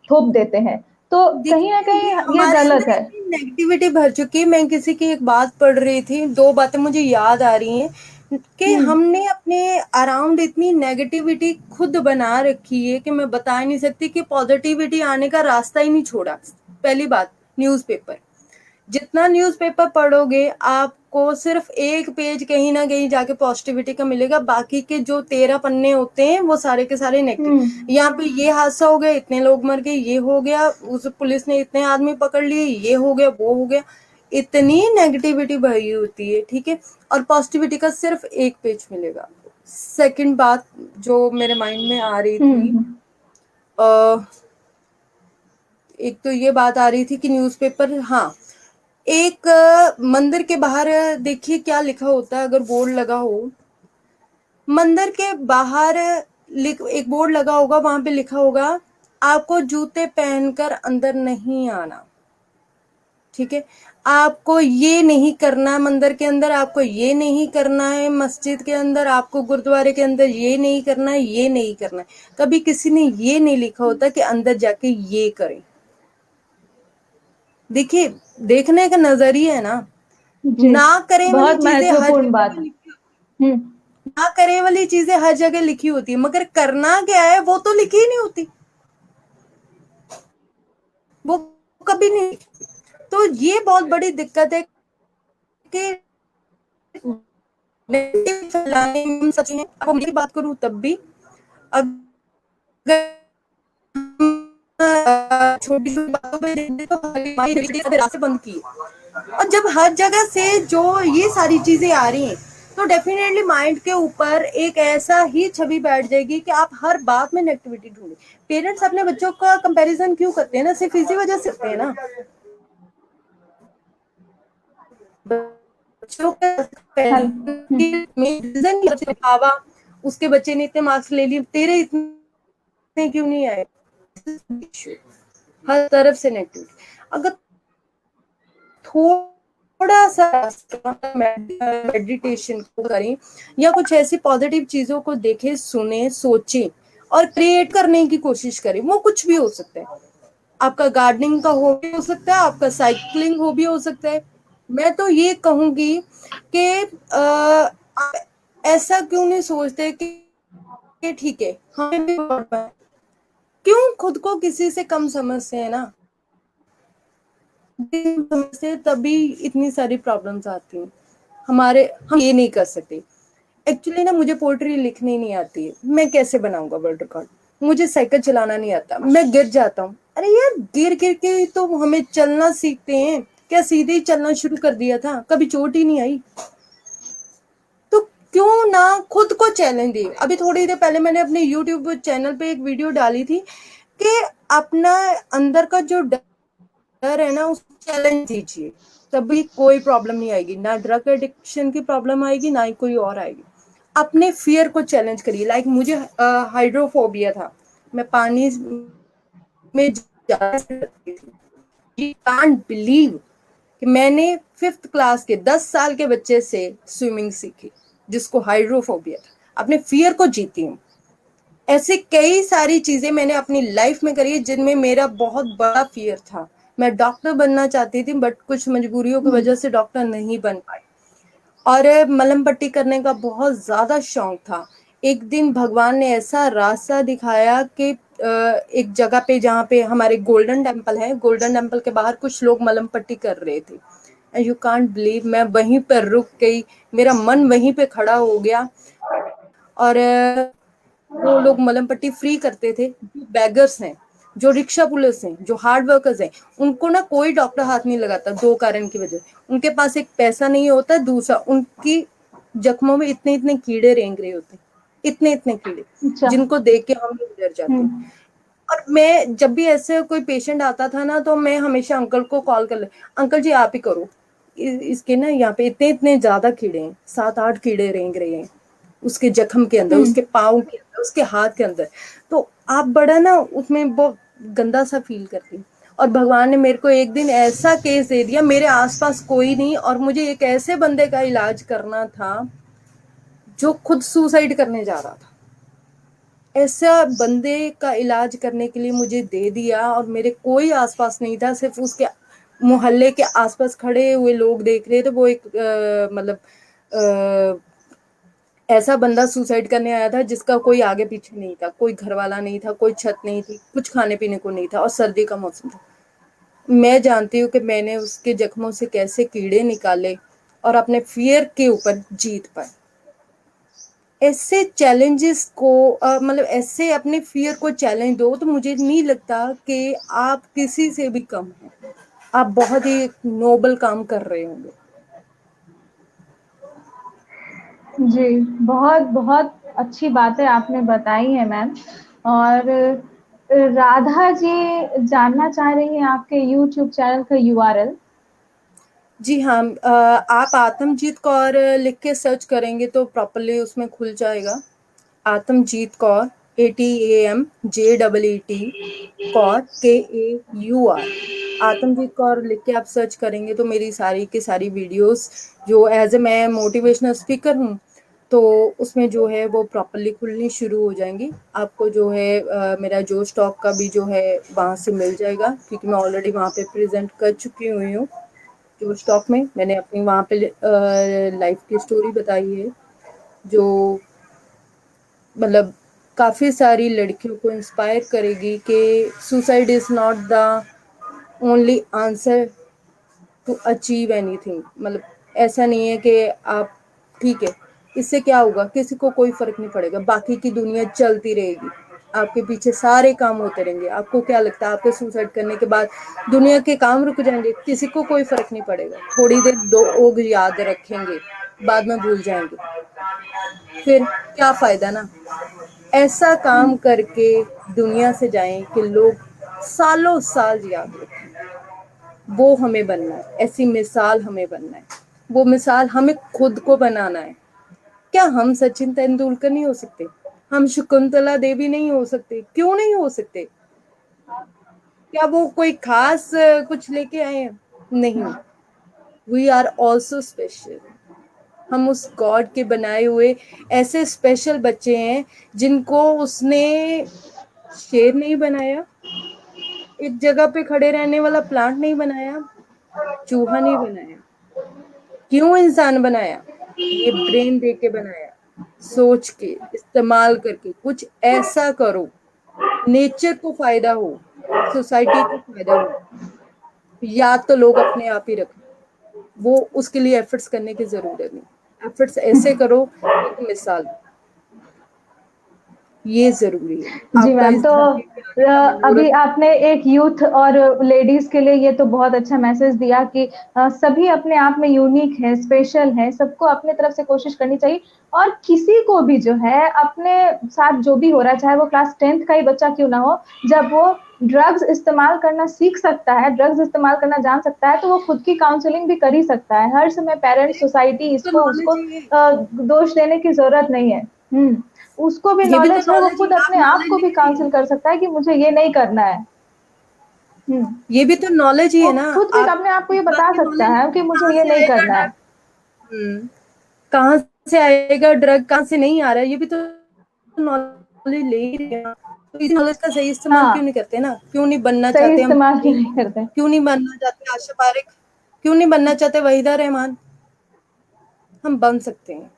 थोप देते हैं। तो कहीं ना देखिए, ये कहीं ये हमारे गलत अंदर है। इतनी नेगेटिविटी भर चुकी है। मैं किसी की एक बात पढ़ रही थी, दो बातें मुझे याद आ रही हैं कि हम्म। हमने अपने अराउंड इतनी नेगेटिविटी खुद बना रखी है कि मैं बता नहीं सकती, कि पॉजिटिविटी आने का रास्ता ही नहीं छोड़ा। पहली बात, न्यूज़पेपर। जितना न्यूज़पेपर पढ़ोगे आपको सिर्फ एक पेज कहीं ना कहीं जाके पॉजिटिविटी का मिलेगा, बाकी के जो 13 पन्ने होते हैं वो सारे के सारे नेगेटिव। हम्म। यहाँ पे ये हादसा हो गया, इतने लोग मर गए, ये हो गया, उस पुलिस ने इतने आदमी पकड़ लिए, ये हो गया, वो हो गया। इतनी नेगेटिविटी भरी होती है, ठीक है। और पॉजिटिविटी का सिर्फ एक पेज मिलेगा। सेकंड बात जो मेरे माइंड में आ रही थी, हम्म। आ, एक तो ये बात आ रही थी कि न्यूज़पेपर, हाँ, एक मंदिर के बाहर देखिए क्या लिखा होता है, अगर बोर्ड लगा हो मंदिर के बाहर, एक बोर्ड लगा होगा, वहां पे लिखा होगा आपको जूते पहनकर अंदर नहीं आना, ठीक है, आपको ये नहीं करना मंदिर के अंदर, आपको ये नहीं करना है मस्जिद के अंदर, आपको गुरुद्वारे के अंदर ये नहीं करना है, ये नहीं करना है। कभी किसी ने ये नहीं लिखा होता कि अंदर जाके ये करें। देखिए, देखने का नजरिया है ना, जी, ना करे वाली बहुत चीजें हर महत्वपूर्ण जगह बात पे है। लिखी, हम्म। ना करे वाली चीजें हर जगह लिखी होती है, मगर करना क्या है वो तो लिखी ही नहीं होती, वो कभी नहीं। तो ये बहुत बड़ी दिक्कत है कि फैलाने में सच में, अब मेरी बात करूं तब भी, अगर छोटी छोटी बातों पे तो हमारी रास्ते बंद की, और जब हर जगह से जो ये सारी चीजें आ रही हैं, तो डेफिनेटली माइंड के ऊपर एक ऐसा ही छवि बैठ जाएगी कि आप हर बात में नेगेटिविटी ढूंढे। पेरेंट्स अपने बच्चों का कंपैरिजन क्यों करते हैं ना, सिर्फ इसी वजह से करते हैं ना, बच्चों हेलो। का उसके बच्चे ने इतने मार्क्स ले लिए, तेरे इतने क्यों नहीं आए, हर तरफ से नेगेटिविटी। अगर थोड़ा सा मेडिटेशन को करें या कुछ ऐसी पॉजिटिव चीजों को देखें, सुने, सोचें और क्रिएट करने की कोशिश करें, वो कुछ भी हो सकता है। आपका गार्डनिंग का हॉबी हो सकता है, आपका साइकिलिंग हॉबी हो सकता है। मैं तो ये कहूंगी कि आप ऐसा क्यों नहीं सोचते कि ठीक है हमें भी क्यों खुद को किसी से कम समझते हैं ना, समझते तभी इतनी सारी प्रॉब्लम्स आती हैं हमारे, हम ये नहीं कर सकते। एक्चुअली ना मुझे पोएट्री लिखनी नहीं आती है, मैं कैसे बनाऊंगा वर्ल्ड रिकॉर्ड। मुझे साइकिल चलाना नहीं आता, मैं गिर जाता हूँ। अरे यार, गिर गिर के तो हमें चलना सीखते हैं, क्या सीधे ही चलना शुरू कर दिया था, कभी चोट ही नहीं आई। तो क्यों ना खुद को चैलेंज दे। अभी थोड़ी देर पहले मैंने अपने यूट्यूब चैनल पे एक वीडियो डाली थी कि अपना अंदर का जो डर है ना उसको चैलेंज दीजिए, तभी कोई प्रॉब्लम नहीं आएगी, ना ड्रग एडिक्शन की प्रॉब्लम आएगी, ना ही कोई और आएगी। अपने फियर को चैलेंज करिए। लाइक मुझे हाइड्रोफोबिया था, मैं पानी में जा सकती थी। यू कांट बिलीव कि मैंने 5th क्लास के 10 साल के बच्चे से स्विमिंग सीखी जिसको हाइड्रोफोबिया था। अपने फियर को जीती हूँ। ऐसे कई सारी चीजें मैंने अपनी लाइफ में करी है जिनमें मेरा बहुत बड़ा फियर था। मैं डॉक्टर बनना चाहती थी बट कुछ मजबूरियों की वजह से डॉक्टर नहीं बन पाई, और मलहम पट्टी करने का बहुत ज्यादा शौक था। एक दिन भगवान ने ऐसा रास्ता दिखाया कि एक जगह पे जहाँ पे हमारे गोल्डन टेम्पल है, गोल्डन टेम्पल के बाहर कुछ लोग मलहम पट्टी कर रहे थे। एंड यू कांट बिलीव, मैं वहीं पर रुक गई, मेरा मन वहीं पे खड़ा हो गया। और वो लोग मलहम पट्टी फ्री करते थे। जो बैगर्स हैं, जो रिक्शा पुलिस हैं, जो हार्ड वर्कर्स हैं, उनको ना कोई डॉक्टर हाथ नहीं लगाता, दो कारण की वजह। उनके पास एक पैसा नहीं होता, दूसरा उनकी जख्मों में इतने इतने कीड़े रेंग रहे होते, इतने इतने कीड़े, अच्छा। जिनको देख के हम लोग डर जाते। हम्म। और मैं जब भी ऐसे कोई पेशेंट आता था ना तो मैं हमेशा अंकल को कॉल कर ले, अंकल जी आप ही करो, इसके ना यहाँ पे इतने इतने ज्यादा कीड़े हैं, 7-8 कीड़े रेंग रहे हैं उसके जख्म के अंदर, हम्म। उसके पाँव के अंदर, उसके हाथ के अंदर। तो आप बड़ा ना उसमें बहुत गंदा सा फील करती हूँ। और भगवान ने मेरे को एक दिन ऐसा केस दे दिया, मेरे आसपास कोई नहीं, और मुझे एक ऐसे बंदे का इलाज करना था जो खुद सुसाइड करने जा रहा था। ऐसा बंदे का इलाज करने के लिए मुझे दे दिया, और मेरे कोई आसपास नहीं था, सिर्फ उसके मोहल्ले के आसपास खड़े हुए लोग देख रहे थे। वो एक मतलब ऐसा बंदा सुसाइड करने आया था जिसका कोई आगे पीछे नहीं था, कोई घर वाला नहीं था, कोई छत नहीं थी, कुछ खाने पीने को नहीं था, और सर्दी का मौसम था। मैं जानती हूँ कि मैंने उसके जख्मों से कैसे कीड़े निकाले और अपने फियर के ऊपर जीत पाई। ऐसे चैलेंजेस को मतलब ऐसे अपने फियर को चैलेंज दो तो मुझे नहीं लगता कि आप किसी से भी कम हैं। आप बहुत ही नोबल काम कर रहे होंगे। जी, बहुत बहुत अच्छी बातें आपने बताई है मैम। और राधा जी जानना चाह रही हैं आपके यूट्यूब चैनल का यूआरएल। जी हाँ, आप आत्मजीत कौर लिख के सर्च करेंगे तो प्रॉपरली उसमें खुल जाएगा। आत्मजीत कौर, ATAMJEET कौर, KAUR। आत्मजीत कौर लिख के आप सर्च करेंगे तो मेरी सारी की सारी वीडियोस जो एज ए मैं मोटिवेशनल स्पीकर हूँ, तो उसमें जो है वो प्रॉपरली खुलनी शुरू हो जाएंगी। आपको जो है मेरा जो स्टॉक का भी जो है वहाँ से मिल जाएगा, क्योंकि मैं ऑलरेडी वहाँ पे प्रेजेंट कर चुकी हुई हूँ। जो स्टॉक में मैंने अपनी वहाँ पे लाइफ की स्टोरी बताई है, जो मतलब काफ़ी सारी लड़कियों को इंस्पायर करेगी कि suicide is not the only answer to achieve anything. मतलब ऐसा नहीं है कि आप, ठीक है, इससे क्या होगा, किसी को कोई फर्क नहीं पड़ेगा, बाकी की दुनिया चलती रहेगी, आपके पीछे सारे काम होते रहेंगे। आपको क्या लगता है आपके सुसाइड करने के बाद दुनिया के काम रुक जाएंगे? किसी को कोई फर्क नहीं पड़ेगा। थोड़ी देर दो लोग याद रखेंगे, बाद में भूल जाएंगे, फिर क्या फायदा ना। ऐसा काम करके दुनिया से जाएं कि लोग सालों साल याद रखें। वो हमें बनना है, ऐसी मिसाल हमें बनना है। वो मिसाल हमें खुद को बनाना है। क्या हम सचिन तेंदुलकर नहीं हो सकते? हम शकुंतला देवी नहीं हो सकते? क्यों नहीं हो सकते? क्या वो कोई खास कुछ लेके आए हैं? नहीं। We are also special. हम उस गॉड के बनाए हुए ऐसे स्पेशल बच्चे हैं जिनको उसने शेर नहीं बनाया, एक जगह पे खड़े रहने वाला प्लांट नहीं बनाया, चूहा नहीं बनाया। क्यों इंसान बनाया? ये ब्रेन दे के बनाया, सोच के इस्तेमाल करके कुछ ऐसा करो, नेचर को फायदा हो, सोसाइटी को फायदा हो, या तो लोग अपने आप ही रखें। वो उसके लिए एफर्ट्स करने की जरूरत नहीं। एफर्ट्स ऐसे करो, एक मिसाल, ये जरूरी है। जी आपका मैम, इस तो धरती पे आने का अभी मनोरथ। आपने एक यूथ और लेडीज के लिए ये तो बहुत अच्छा मैसेज दिया कि सभी अपने आप में यूनिक है, स्पेशल है, सबको अपने तरफ से कोशिश करनी चाहिए। और किसी को भी जो है अपने साथ जो भी हो रहा है, चाहे वो क्लास 10th का ही बच्चा क्यों ना हो, जब वो ड्रग्स इस्तेमाल करना सीख सकता है, ड्रग्स इस्तेमाल करना जान सकता है, तो वो खुद की काउंसलिंग भी कर ही सकता है। हर समय पेरेंट्स, सोसाइटी तो इसको उसको नॉलेज ही है। दोष देने की जरूरत नहीं है। उसको भी ये भी तो नॉलेज है, वो नॉलेज ही, खुद आप अपने आप नॉलेज को ले भी रहे हैं। काउंसिल कर सकता है कि मुझे ये नहीं करना है। हम्म ये भी तो नॉलेज ही वो है ना। खुद भी आप अपने आप को इस ये बात बता की सकता नॉलेज है कि कहाँ मुझे ये से नहीं आएगा करना है। ड्रग? कहाँ से आएगा ड्रग, कहाँ से नहीं आ रहा है, ये भी तो नॉलेज ले ही रहे हैं। तो इस नॉलेज का सही इस्तेमाल क्यों हाँ, नहीं करते ना? क्यों नहीं बनना सही चाहते हम इस्तेमाल क्यों वकील? नहीं करते। क्यों नहीं बनना चाहते आशा पारेख? क्यों नहीं बनना चाहते वहीदा रहमान? हम बन सकते हैं,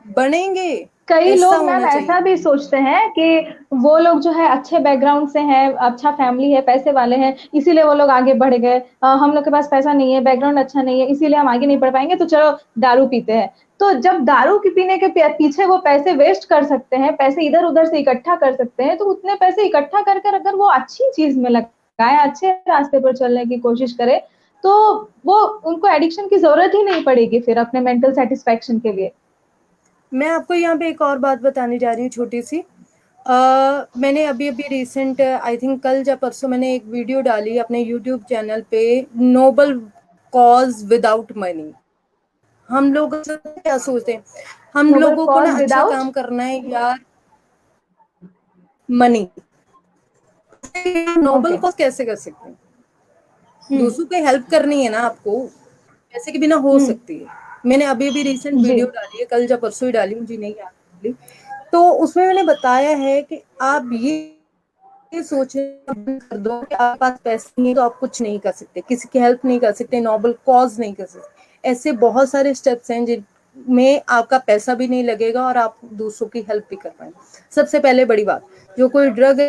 बनेंगे। कई ऐसा लोग मैम होना ऐसा चाहिए। भी सोचते हैं कि वो लोग जो है अच्छे बैकग्राउंड से हैं, अच्छा फैमिली है, पैसे वाले हैं, इसीलिए वो लोग आगे बढ़ गए। हम लोग के पास पैसा नहीं है, बैकग्राउंड अच्छा नहीं है, इसीलिए हम आगे नहीं बढ़ पाएंगे, तो चलो दारू पीते हैं। तो जब दारू की पीने के पीछे वो पैसे वेस्ट कर सकते हैं, पैसे इधर उधर से इकट्ठा कर सकते हैं, तो उतने पैसे इकट्ठा कर कर अगर वो अच्छी चीज में लगाए, अच्छे रास्ते पर चलने की कोशिश करे, तो वो उनको एडिक्शन की जरूरत ही नहीं पड़ेगी फिर अपने मेंटल सेटिस्फेक्शन के लिए। मैं आपको यहाँ पे एक और बात बताने जा रही हूँ, छोटी सी। मैंने अभी अभी रिसेंट, आई थिंक कल या परसों, मैंने एक वीडियो डाली अपने यूट्यूब चैनल पे, नोबल कॉज विदाउट मनी। हम लोग क्या सोचते हैं, हम नोबल लोगों को ना कॉज अच्छा विदाउट। काम करना है यार, मनी। Nobel okay. कॉज कैसे कर सकते हैं? हम्म। दूसरों की हेल्प करनी है ना आपको, पैसे के बिना हो हम्म। सकती है। मैंने अभी अभी रिसेंट जी। वीडियो डाली है, कल या परसों ही डाली, मुझे नहीं याद डाली। तो उसमें मैंने बताया है कि आप ये सोचना बंद कर दो कि आपके पास पैसे नहीं है तो आप कुछ नहीं कर सकते, किसी की हेल्प नहीं कर सकते, नोबल कॉज नहीं कर सकते। ऐसे बहुत सारे स्टेप्स हैं जिनमें आपका पैसा भी नहीं लगेगा और आप दूसरों की हेल्प भी कर पाएंगे। सबसे पहले बड़ी बात, जो कोई ड्रग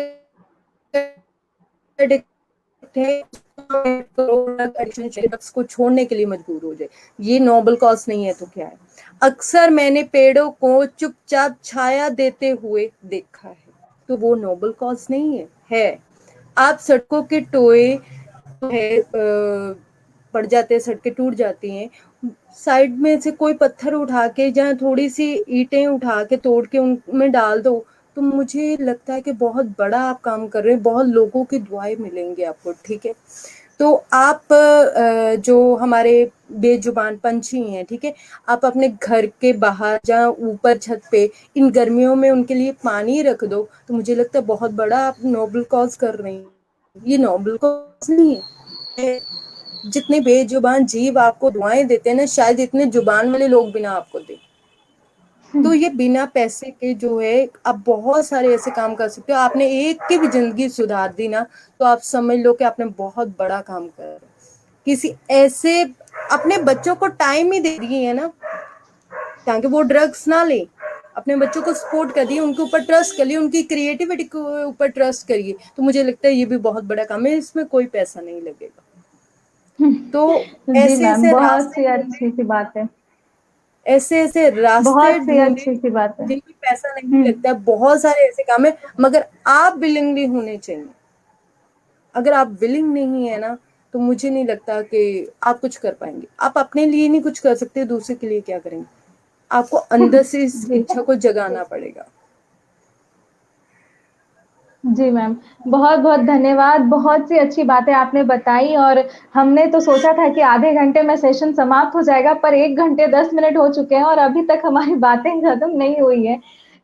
एडिक्ट है, ड्रग्स को छोड़ने के लिए मजबूर हो जाए, ये नोबल कॉज नहीं है तो क्या है? अक्सर मैंने पेड़ों को चुपचाप छाया देते हुए देखा है, तो वो नोबल कॉज नहीं है। आप सड़कों के टोए है, पड़ जाते हैं, सड़कें टूट जाती हैं, साइड में से कोई पत्थर उठा के, जहाँ थोड़ी सी ईंटें उठा के तोड़ के उनमें डाल दो, तो मुझे लगता है कि बहुत बड़ा आप काम कर रहे हैं, बहुत लोगों की दुआएं मिलेंगी आपको, ठीक है? तो आप जो हमारे बेजुबान पंछी हैं, ठीक है, आप अपने घर के बाहर जहाँ ऊपर छत पे इन गर्मियों में उनके लिए पानी रख दो, तो मुझे लगता है बहुत बड़ा आप नोबल कॉज कर रहे हैं। ये नोबल कॉज नहीं है, जितने बेजुबान जीव आपको दुआएं देते हैं ना, शायद इतने जुबान वाले लोग भी ना आपको दे। तो ये बिना पैसे के जो है आप बहुत सारे ऐसे काम कर सकते हो। आपने एक की भी जिंदगी सुधार दी ना, तो आप समझ लो कि आपने बहुत बड़ा काम कर किसी ऐसे अपने बच्चों को टाइम ही दे दिए है ना, ताकि वो ड्रग्स ना ले। अपने बच्चों को सपोर्ट करिए, उनके ऊपर ट्रस्ट करिए, उनकी क्रिएटिविटी के ऊपर ट्रस्ट करिए। तो मुझे लगता है ये भी बहुत बड़ा काम है, इसमें कोई पैसा नहीं लगेगा। तो जी ऐसे मैम, ऐसे बहुत रास्ते सी ढूंढे, अच्छी सी बात है। ऐसे ऐसे रास्ते बहुत सी ढूंढे अच्छी सी बात है। जिनमें पैसा नहीं लगता। बहुत सारे ऐसे काम है, मगर आप विलिंगली होने चाहिए। अगर आप विलिंग नहीं है ना, तो मुझे नहीं लगता कि आप कुछ कर पाएंगे। आप अपने लिए नहीं कुछ कर सकते, दूसरे के लिए क्या करेंगे? आपको अंदर से इस जी इच्छा को जगाना पड़ेगा। जी मैम, बहुत बहुत धन्यवाद। बहुत सी अच्छी बातें आपने बताई, और हमने तो सोचा था कि आधे घंटे में सेशन समाप्त हो जाएगा, पर 1 घंटे 10 मिनट हो चुके हैं और अभी तक हमारी बातें खत्म नहीं हुई है।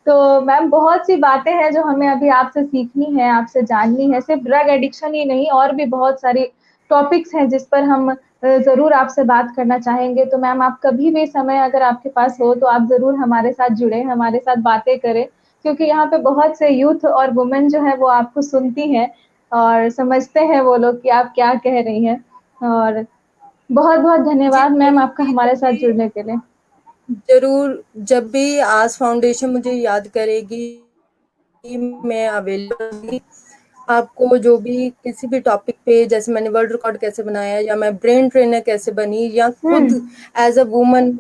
तो मैम, बहुत सी बातें हैं जो हमें अभी आपसे सीखनी है, आपसे जाननी है। सिर्फ ड्रग एडिक्शन ही नहीं, और भी बहुत सारी टॉपिक्स हैं जिस पर हम जरूर आपसे बात करना चाहेंगे। तो मैम, आप कभी भी समय अगर आपके पास हो तो आप जरूर हमारे साथ जुड़े, हमारे साथ बातें करें, क्योंकि यहाँ पे बहुत से यूथ और वुमेन जो है वो आपको सुनती हैं और समझते हैं वो लोग कि आप क्या कह रही हैं। और बहुत बहुत जी धन्यवाद मैम जरूर आपका भी, हमारे साथ जुड़ने के लिए। जरूर जब भी आज फाउंडेशन मुझे याद करेगी, मैं अवेलेबल। आपको जो भी किसी भी टॉपिक पे, जैसे मैंने वर्ल्ड रिकॉर्ड कैसे बनाया, या मैं ब्रेन ट्रेनर कैसे बनी, या खुद हम्म। एज अ वुमन,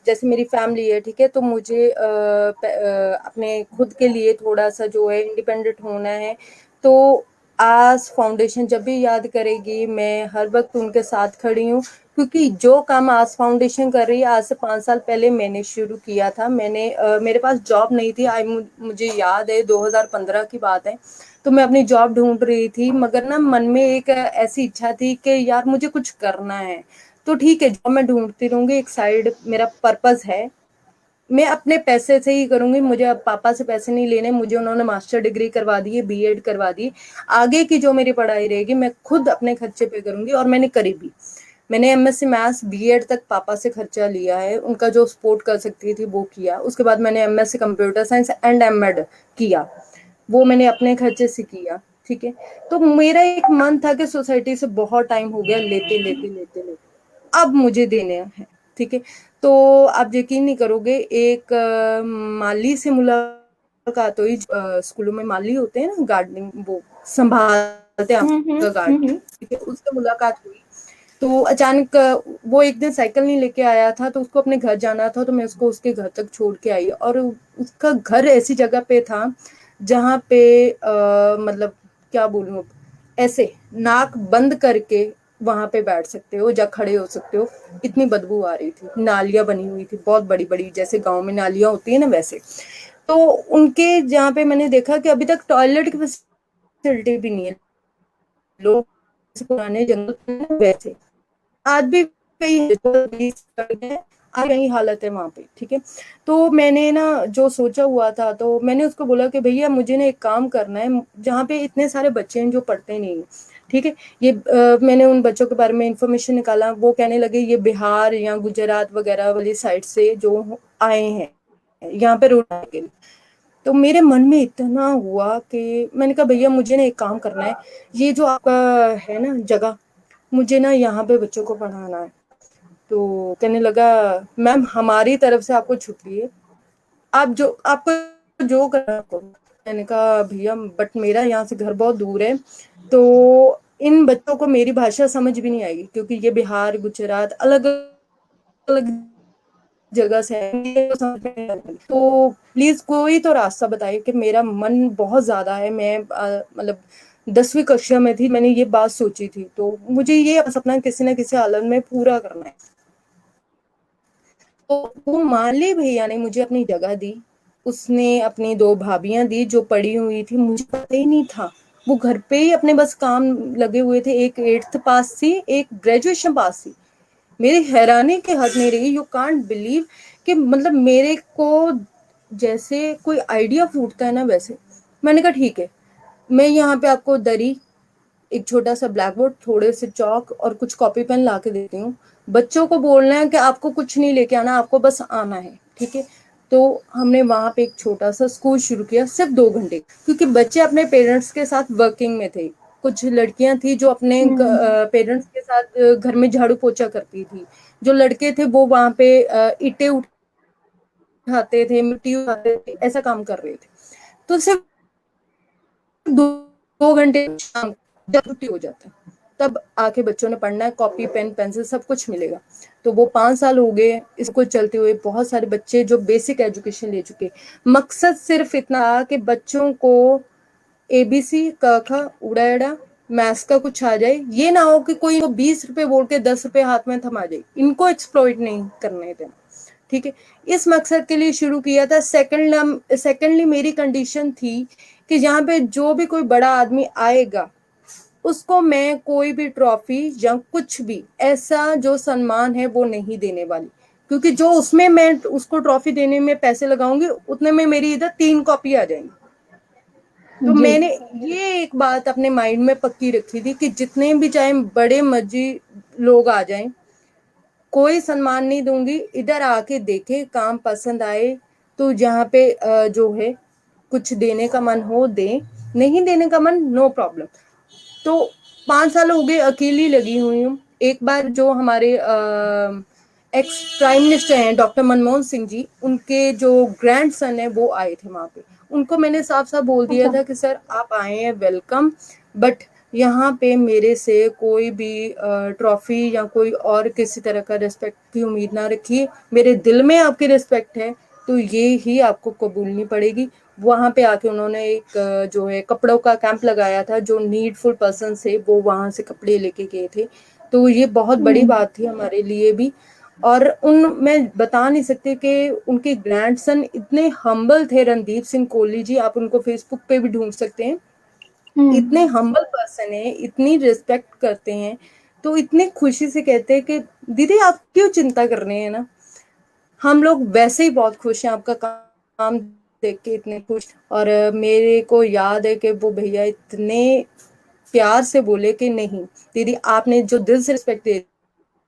जैसे मेरी फैमिली है, ठीक है, तो मुझे अपने खुद के लिए थोड़ा सा जो है इंडिपेंडेंट होना है। तो आज फाउंडेशन जब भी याद करेगी, मैं हर वक्त उनके साथ खड़ी हूँ। क्योंकि जो काम आज फाउंडेशन कर रही है, आज से 5 साल पहले मैंने शुरू किया था। मेरे पास जॉब नहीं थी। मुझे याद है 2015 की बात है। तो मैं अपनी जॉब ढूंढ रही थी, मगर ना मन में एक ऐसी इच्छा थी कि यार मुझे कुछ करना है। तो ठीक है, जॉब मैं ढूंढती रहूंगी, एक साइड मेरा पर्पस है, मैं अपने पैसे से ही करूंगी। मुझे अब पापा से पैसे नहीं लेने। मुझे उन्होंने मास्टर डिग्री करवा दी है, बीएड करवा दी। आगे की जो मेरी पढ़ाई रहेगी मैं खुद अपने खर्चे पे करूंगी, और मैंने करी भी। मैंने एमएससी मैथ्स बीएड तक पापा से खर्चा लिया है, उनका जो सपोर्ट कर सकती थी वो किया। उसके बाद मैंने MSc computer science and MEd किया, वो मैंने अपने खर्चे से किया। ठीक है, तो मेरा एक मन था कि सोसाइटी से बहुत टाइम हो गया लेते लेते लेते लेते, अब मुझे देने हैं। ठीक है, तो आप यकीन नहीं करोगे, एक माली से मुलाकात हुई। स्कूलों में माली होते हैं ना, गार्डनिंग, वो संभालते हैं आपका गार्डन, हम्म। ठीक है, उससे मुलाकात हुई। तो अचानक वो एक दिन साइकिल नहीं लेके आया था, तो उसको अपने घर जाना था, तो मैं उसको उसके घर तक छोड़ के आई। और उसका घर ऐसी जगह पे था जहाँ पे मतलब क्या बोलूँ, ऐसे नाक बंद करके वहां पे बैठ सकते हो या खड़े हो सकते हो। इतनी बदबू आ रही थी, नालियां बनी हुई थी बहुत बड़ी बड़ी, जैसे गांव में नालियां होती है ना वैसे। तो उनके जहाँ पे मैंने देखा कि अभी तक टॉयलेट की फैसिलिटी भी नहीं है। लोग पुराने जंगल वैसे आज भी वही है, आज वही हालत है वहां पे। ठीक है, तो मैंने ना जो सोचा हुआ था, तो मैंने उसको बोला कि भैया मुझे ना एक काम करना है, जहाँ पे इतने सारे बच्चे हैं जो पढ़ते नहीं। ठीक है, ये मैंने उन बच्चों के बारे में इंफॉर्मेशन निकाला। वो कहने लगे ये बिहार या गुजरात वगैरह वाली साइड से जो आए हैं यहाँ पे रोड के लिए। तो मेरे मन में इतना हुआ कि मैंने कहा भैया मुझे ना एक काम करना है, ये जो आपका है ना जगह, मुझे ना यहाँ पे बच्चों को पढ़ाना है। तो कहने लगा मैम हमारी तरफ से आपको छुट्टी है, आप जो आपको जो करना करो। मैंने कहा भैया बट मेरा यहाँ से घर बहुत दूर है, तो इन बच्चों को मेरी भाषा समझ भी नहीं आएगी, क्योंकि ये बिहार गुजरात अलग अलग जगह से है, तो प्लीज कोई तो रास्ता बताइए। कि मेरा मन बहुत ज्यादा है, मैं मतलब 10वीं कक्षा में थी, मैंने ये बात सोची थी, तो मुझे ये सपना किसी न किसी हालत में पूरा करना है। तो वो माली भैया ने मुझे अपनी जगह दी। उसने अपनी 2 भाभियां दी जो पढ़ी हुई थी, मुझे पता ही नहीं था। वो घर पे ही अपने बस काम लगे हुए थे। एक 8th पास थी, एक ग्रेजुएशन पास थी। मेरी हैरानी के हद नहीं रही, यू कांट बिलीव, कि मतलब मेरे को जैसे कोई आइडिया फूटता है ना वैसे। मैंने कहा ठीक है, मैं यहाँ पे आपको दरी एक छोटा सा ब्लैक बोर्ड, थोड़े से चौक और कुछ कॉपी पेन ला के देती हूँ। बच्चों को बोलना है कि आपको कुछ नहीं लेके आना, आपको बस आना है, ठीक है। तो हमने वहां पे एक छोटा सा स्कूल शुरू किया, सिर्फ 2 घंटे, क्योंकि बच्चे अपने पेरेंट्स के साथ वर्किंग में थे। कुछ लड़कियां थी जो अपने हम्म। पेरेंट्स के साथ घर में झाड़ू पोछा करती थी। जो लड़के थे वो वहां पे ईंटें उठाते थे, मिट्टी उठाते थे, ऐसा काम कर रहे थे। तो सिर्फ 2 घंटे शाम जब छुट्टी हो जाता है तब आके बच्चों ने पढ़ना है, कॉपी पेन पेंसिल सब कुछ मिलेगा। तो वो 5 साल हो गए इसको चलते हुए, बहुत सारे बच्चे जो बेसिक एजुकेशन ले चुके। मकसद सिर्फ इतना कि बच्चों को एबीसी क ख उड़ा एड़ा मैथ्स का कुछ आ जाए, ये ना हो कि कोई 20 रुपए बोल के 10 रुपए हाथ में थमा जाए, इनको एक्सप्लॉइट नहीं करने देना, ठीक है। इस मकसद के लिए शुरू किया था। सेकेंडली मेरी कंडीशन थी कि यहाँ पे जो भी कोई बड़ा आदमी आएगा उसको मैं कोई भी ट्रॉफी या कुछ भी ऐसा जो सम्मान है वो नहीं देने वाली, क्योंकि जो उसमें मैं उसको ट्रॉफी देने में पैसे लगाऊंगी उतने में मेरी इधर 3 कॉपी आ जाएंगी। तो जी। मैंने ये एक बात अपने माइंड में पक्की रखी थी कि जितने भी चाहे बड़े मर्जी लोग आ जाएं, कोई सम्मान नहीं दूंगी, इधर आके देखे, काम पसंद आए तो जहाँ पे जो है कुछ देने का मन हो दे, नहीं देने का मन नो प्रॉब्लम। तो 5 साल हो गए अकेली लगी हुई हूँ। एक बार जो हमारे एक्स प्राइम मिनिस्टर हैं डॉक्टर मनमोहन सिंह जी, उनके जो ग्रैंड सन है वो आए थे वहां पे। उनको मैंने साफ साफ बोल दिया अच्छा। था कि सर आप आए हैं वेलकम, बट यहाँ पे मेरे से कोई भी ट्रॉफी या कोई और किसी तरह का रिस्पेक्ट की उम्मीद ना रखिए। मेरे दिल में आपकी रिस्पेक्ट है तो ये ही आपको कबूलनी पड़ेगी। वहां पे आके उन्होंने एक जो है कपड़ों का कैंप लगाया था, जो नीडफुल पर्सन थे वो वहां से कपड़े लेके गए थे। तो ये बहुत बड़ी हम्म। बात थी हमारे लिए भी। और उन मैं बता नहीं सकती कि उनके ग्रैंडसन इतने हम्बल थे, रणदीप सिंह कोहली जी, आप उनको फेसबुक पे भी ढूंढ सकते हैं। इतने हम्म। हम्बल पर्सन है, इतनी रिस्पेक्ट करते हैं, तो इतने खुशी से कहते हैं कि दीदी आप क्यों चिंता कर रहे हैं ना, हम लोग वैसे ही बहुत खुश हैं आपका काम देख के, इतने खुश। और मेरे को याद है कि वो भैया इतने प्यार से बोले कि नहीं दीदी आपने जो दिल से रिस्पेक्ट दे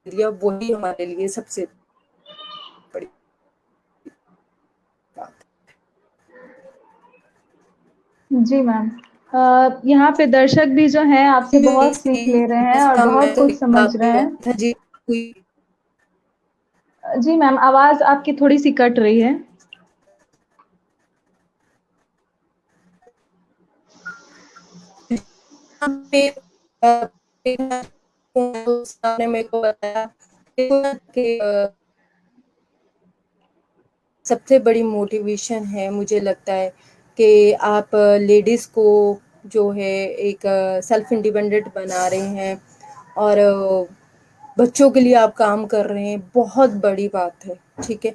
दिया वही हमारे लिए सबसे बड़ी बात जी मैम। यहाँ पे दर्शक भी जो हैं आपसे है। बहुत सीख ले रहे हैं और इसका बहुत कुछ मैं समझ रहे आपने हैं। था जी कोई जी मैम, आवाज आपकी थोड़ी सी कट रही है। पे ने मेरे को बताया कि सबसे बड़ी मोटिवेशन है मुझे लगता है कि आप लेडीज को जो है एक सेल्फ इंडिपेंडेंट बना रहे हैं, और बच्चों के लिए आप काम कर रहे हैं, बहुत बड़ी बात है, ठीक है।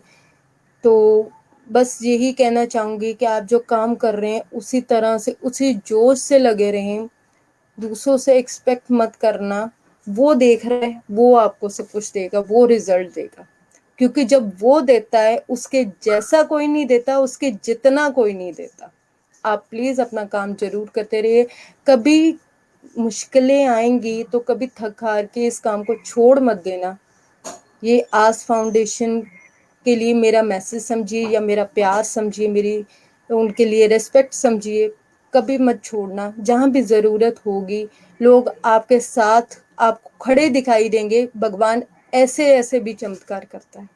तो बस यही कहना चाहूंगी कि आप जो काम कर रहे हैं उसी तरह से उसी जोश से लगे रहें, दूसरों से एक्सपेक्ट मत करना। वो देख रहा है वो आपको सब कुछ देगा, वो रिजल्ट देगा, क्योंकि जब वो देता है उसके जैसा कोई नहीं देता, उसके जितना कोई नहीं देता। आप प्लीज अपना काम जरूर करते रहिए। कभी मुश्किलें आएंगी तो कभी थक हार के इस काम को छोड़ मत देना। ये आस फाउंडेशन के लिए मेरा मैसेज समझिए या मेरा प्यार समझिए, मेरी उनके लिए रिस्पेक्ट समझिए। कभी मत छोड़ना, जहाँ भी ज़रूरत होगी लोग आपके साथ आपको खड़े दिखाई देंगे। भगवान ऐसे ऐसे भी चमत्कार करता है।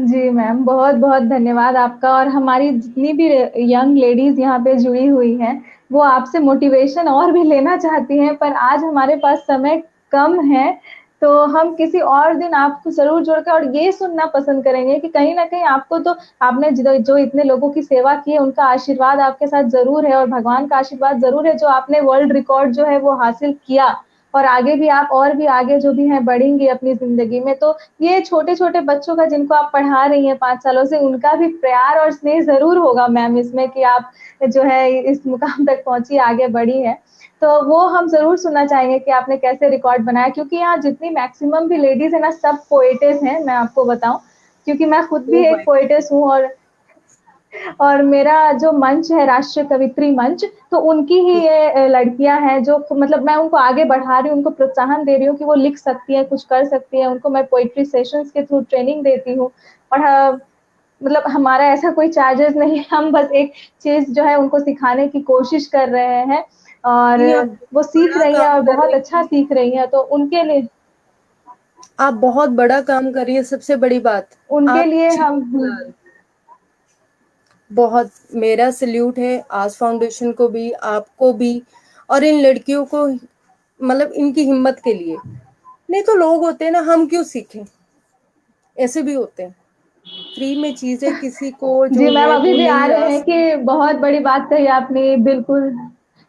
जी मैम, बहुत बहुत धन्यवाद आपका। और हमारी जितनी भी यंग लेडीज यहाँ पे जुड़ी हुई हैं, वो आपसे मोटिवेशन और भी लेना चाहती हैं, पर आज हमारे पास समय कम है। तो हम किसी और दिन आपको जरूर जोड़कर और ये सुनना पसंद करेंगे कि कहीं ना कहीं आपको तो आपने जो इतने लोगों की सेवा की है उनका आशीर्वाद आपके साथ जरूर है, और भगवान का आशीर्वाद जरूर है जो आपने वर्ल्ड रिकॉर्ड जो है वो हासिल किया। और आगे भी आप और भी आगे जो भी हैं बढ़ेंगे अपनी जिंदगी में। तो ये छोटे छोटे बच्चों का जिनको आप पढ़ा रही हैं 5 सालों से, उनका भी प्यार और स्नेह जरूर होगा मैम इसमें कि आप जो है इस मुकाम तक पहुंची, आगे बढ़ी है। तो वो हम जरूर सुनना चाहेंगे कि आपने कैसे रिकॉर्ड बनाया, क्योंकि यहाँ जितनी मैक्सिमम भी लेडीज है ना सब पोएटेस हैं, मैं आपको बताऊं, क्योंकि मैं खुद ओ भी एक भाई, पोएटेस हूँ। और और मेरा जो मंच है राष्ट्रीय कवित्री मंच, तो उनकी ही ये लड़कियां हैं जो मतलब मैं उनको आगे बढ़ा रही हूँ, उनको प्रोत्साहन दे रही हूँ कि वो लिख सकती है, कुछ कर सकती है। उनको मैं पोइट्री सेशंस के थ्रू ट्रेनिंग देती हूँ। और मतलब हमारा ऐसा कोई चार्जेस नहीं है, हम बस एक चीज जो है उनको सिखाने की कोशिश कर रहे हैं। और नहीं, आप वो सीख बड़ा रही है काम और कर बहुत रही अच्छा हैं। सीख रही है, तो उनके लिए, आप बहुत बड़ा काम कर रही हैं, सबसे बड़ी बात, उनके आप लिए हम। चीज़ बहुत, मेरा सैल्यूट है आज फाउंडेशन को भी, आपको भी, और इन लड़कियों को, मतलब इनकी हिम्मत के लिए। नहीं तो लोग होते हैं ना, हम क्यों सीखें, ऐसे भी होते हैं, फ्री में चीजें किसी को जी जो मैम, है अभी वो भी आ नहीं रहे ला हैं सकता। कि बहुत बड़ी बात कही आपने, बिल्कुल।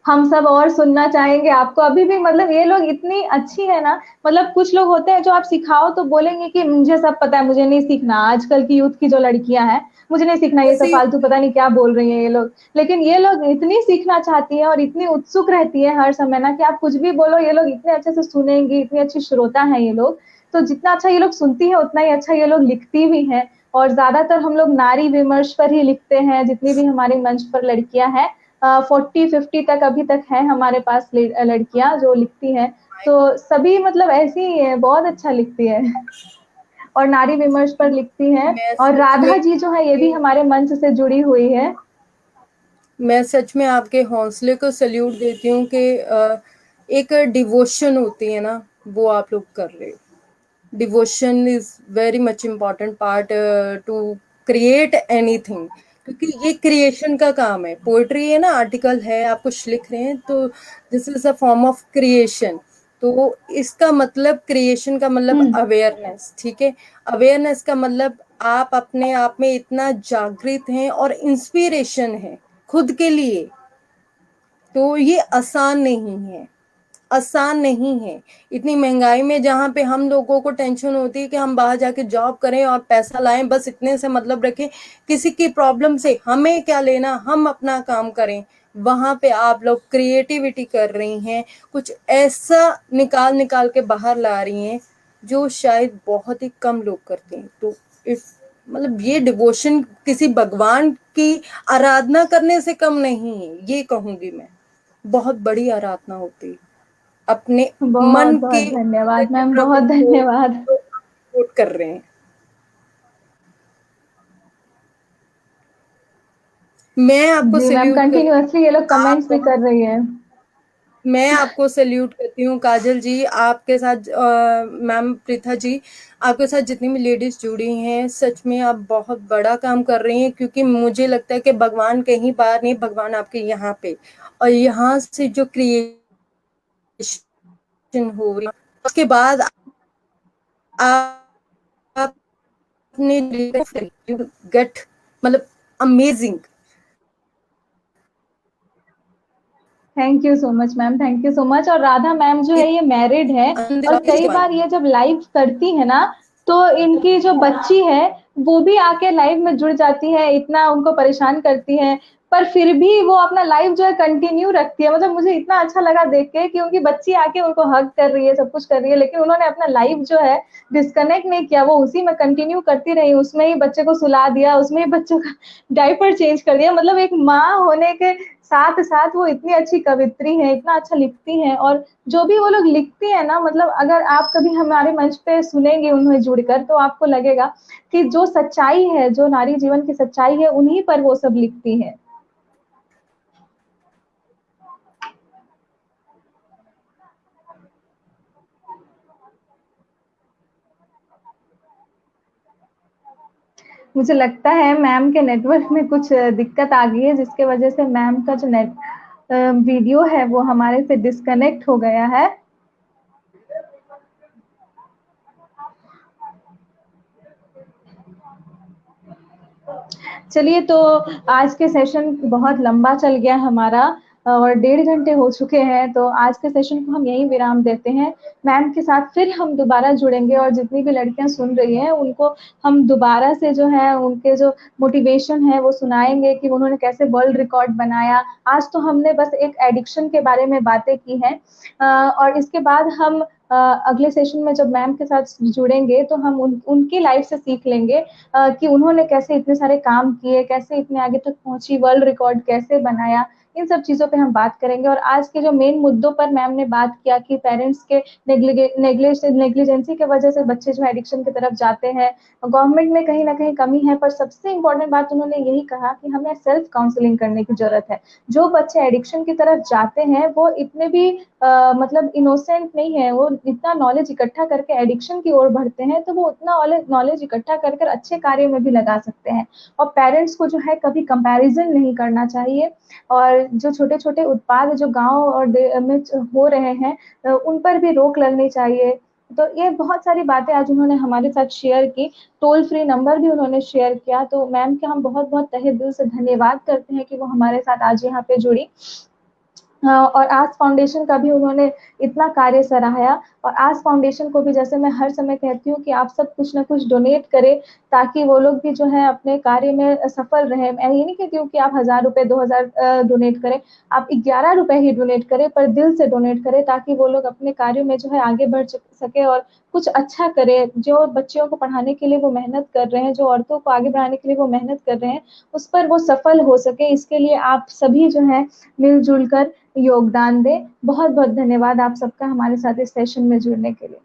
हम सब और सुनना चाहेंगे आपको अभी भी, मतलब ये लोग इतनी अच्छी है ना। मतलब कुछ लोग होते हैं जो आप सिखाओ तो बोलेंगे कि मुझे सब पता है, मुझे नहीं सीखना। आजकल की यूथ की जो लड़कियां हैं, मुझे नहीं सीखना, ये ऐसे सब ही फालतू पता नहीं क्या बोल रही हैं ये लोग। लेकिन ये लोग इतनी सीखना चाहती है और इतनी उत्सुक रहती है हर समय ना, कि आप कुछ भी बोलो ये लोग इतने अच्छे से सुनेंगी, इतनी अच्छी श्रोता है ये लोग। तो जितना अच्छा ये लोग सुनती है उतना ही अच्छा ये लोग लिखती भी है। और ज्यादातर हम लोग नारी विमर्श पर ही लिखते हैं, जितनी भी हमारे मंच पर लड़कियां हैं। 40-50 तक अभी तक है हमारे पास लड़कियां जो लिखती हैं। तो सभी मतलब ऐसी ही है, बहुत अच्छा लिखती है। और नारी विमर्श पर लिखती है। मैं और सच में राधा जी जो है ये भी हमारे मंच से जुड़ी हुई है। मैं सच में आपके हौसले को सैल्यूट देती हूँ कि एक डिवोशन होती है ना, वो आप लोग कर रहे हो। Devotion is very much important part two create anything, क्योंकि ये क्रिएशन का काम है। पोएट्री है ना, आर्टिकल है, आप कुछ लिख रहे हैं तो this is a form of creation. तो इसका मतलब, क्रिएशन का मतलब हम्म। अवेयरनेस, ठीक है। अवेयरनेस का मतलब आप अपने आप में इतना जागृत हैं और इंस्पिरेशन है खुद के लिए। तो ये आसान नहीं है, आसान नहीं है। इतनी महंगाई में जहाँ पे हम लोगों को टेंशन होती है कि हम बाहर जाके जॉब करें और पैसा लाएं, बस इतने से मतलब रखें, किसी की प्रॉब्लम से हमें क्या लेना, हम अपना काम करें। वहां पे आप लोग क्रिएटिविटी कर रही हैं, कुछ ऐसा निकाल निकाल के बाहर ला रही हैं जो शायद बहुत ही कम लोग करते हैं। तो इस, मतलब ये डिवोशन किसी भगवान की आराधना करने से कम नहीं है, ये कहूंगी मैं। बहुत बड़ी आराधना होती है अपने बहुत मन के बहुत अंदर धन्यवाद के मैम, प्रभु बहुत को धन्यवाद। जो आप कोट कर रहे हैं। मैं आपको जी मैम, सैल्यूट करती कंटिन्यूअसली ये लोग हूँ, आप कमेंट्स भी बहुत, कर रही है। मैं आपको सैल्यूट करती हूँ काजल जी, आपके साथ मैम प्रीथा जी, आपके साथ जितनी भी लेडीज जुड़ी हैं, सच में आप बहुत बड़ा काम कर रही हैं। क्योंकि मुझे लगता है कि भगवान कहीं बाहर नहीं, भगवान आपके यहाँ पे, और यहाँ से जो क्रिएशन हो रही है, उसके बाद आपने गेट, मतलब amazing. Thank you so much ma'am, thank you so much. और राधा मैम जो है ये मैरिड है। और कई बार ये जब लाइव करती है ना, तो इनकी जो बच्ची है वो भी आके लाइव में जुड़ जाती है, इतना उनको परेशान करती है। पर फिर भी वो अपना लाइव जो है कंटिन्यू रखती है। मतलब मुझे इतना अच्छा लगा देख के कि उनकी बच्ची आके उनको हग कर रही है, सब कुछ कर रही है, लेकिन उन्होंने अपना लाइव जो है डिस्कनेक्ट नहीं किया, वो उसी में कंटिन्यू करती रही। उसमें ही बच्चे को सुला दिया, उसमें ही बच्चों का डायपर चेंज कर दिया। मतलब एक माँ होने के साथ साथ वो इतनी अच्छी कवित्री है, इतना अच्छा लिखती हैं। और जो भी वो लोग लिखती है ना, मतलब अगर आप कभी हमारे मंच पे सुनेंगे उन्हें जुड़कर, तो आपको लगेगा कि जो सच्चाई है, जो नारी जीवन की सच्चाई है, उन्हीं पर वो सब लिखती है। मुझे लगता है मैम के नेटवर्क में कुछ दिक्कत आ गई है, जिसके वजह से मैम का जो नेट वीडियो है वो हमारे से डिस्कनेक्ट हो गया है। चलिए, तो आज के सेशन बहुत लंबा चल गया हमारा, और 1.5 घंटे हो चुके हैं, तो आज के सेशन को हम यहीं विराम देते हैं। मैम के साथ फिर हम दोबारा जुड़ेंगे, और जितनी भी लड़कियां सुन रही हैं उनको हम दोबारा से जो है उनके जो मोटिवेशन है वो सुनाएंगे कि उन्होंने कैसे वर्ल्ड रिकॉर्ड बनाया। आज तो हमने बस एक एडिक्शन के बारे में बातें की हैं, और इसके बाद हम अगले सेशन में जब मैम के साथ जुड़ेंगे तो हम उनकी लाइफ से सीख लेंगे कि उन्होंने कैसे इतने सारे काम किए, कैसे इतने आगे तक पहुंची, वर्ल्ड रिकॉर्ड कैसे बनाया, इन सब चीजों पे हम बात करेंगे। और आज के जो मेन मुद्दों पर मैम ने बात किया कि पेरेंट्स के नेग्लिजेंसी की वजह से बच्चे जो एडिक्शन की तरफ जाते हैं, गवर्नमेंट में कहीं ना कहीं कमी है, पर सबसे इंपॉर्टेंट बात उन्होंने यही कहा कि हमें सेल्फ काउंसलिंग करने की जरूरत है। जो बच्चे एडिक्शन की तरफ जाते हैं वो इतने भी मतलब इनोसेंट नहीं है, वो इतना नॉलेज इकट्ठा करके एडिक्शन की ओर बढ़ते हैं, तो वो उतना नॉलेज इकट्ठा कर कर अच्छे कार्य में भी लगा सकते हैं। और पेरेंट्स को जो है कभी कंपैरिजन नहीं करना चाहिए, और जो छोटे छोटे उत्पाद जो गांव और में हो रहे हैं उन पर भी रोक लगनी चाहिए। तो ये बहुत सारी बातें आज उन्होंने हमारे साथ शेयर की। टोल फ्री नंबर भी उन्होंने शेयर किया। तो मैम के हम बहुत बहुत तहे दिल से धन्यवाद करते हैं कि वो हमारे साथ आज यहाँ पे जुड़ी। और आज फाउंडेशन का भी उन्होंने इतना कार्य सराहाया। और आज फाउंडेशन को भी, जैसे मैं हर समय कहती हूँ कि आप सब कुछ ना कुछ डोनेट करें ताकि वो लोग भी जो है अपने कार्य में सफल रहे। मैं ये नहीं कहती हूँ कि आप 1000 रुपए 2000 डोनेट करें, आप 11 रुपए ही डोनेट करें, पर दिल से डोनेट करें ताकि वो लोग अपने कार्य में जो है आगे बढ़ सके और कुछ अच्छा करे। जो बच्चियों को पढ़ाने के लिए वो मेहनत कर रहे हैं, जो औरतों को आगे बढ़ाने के लिए वो मेहनत कर रहे हैं, उस पर वो सफल हो सके, इसके लिए आप सभी जो है मिलजुल कर योगदान दें। बहुत बहुत धन्यवाद आप सबका हमारे साथ इस सेशन में जुड़ने के लिए।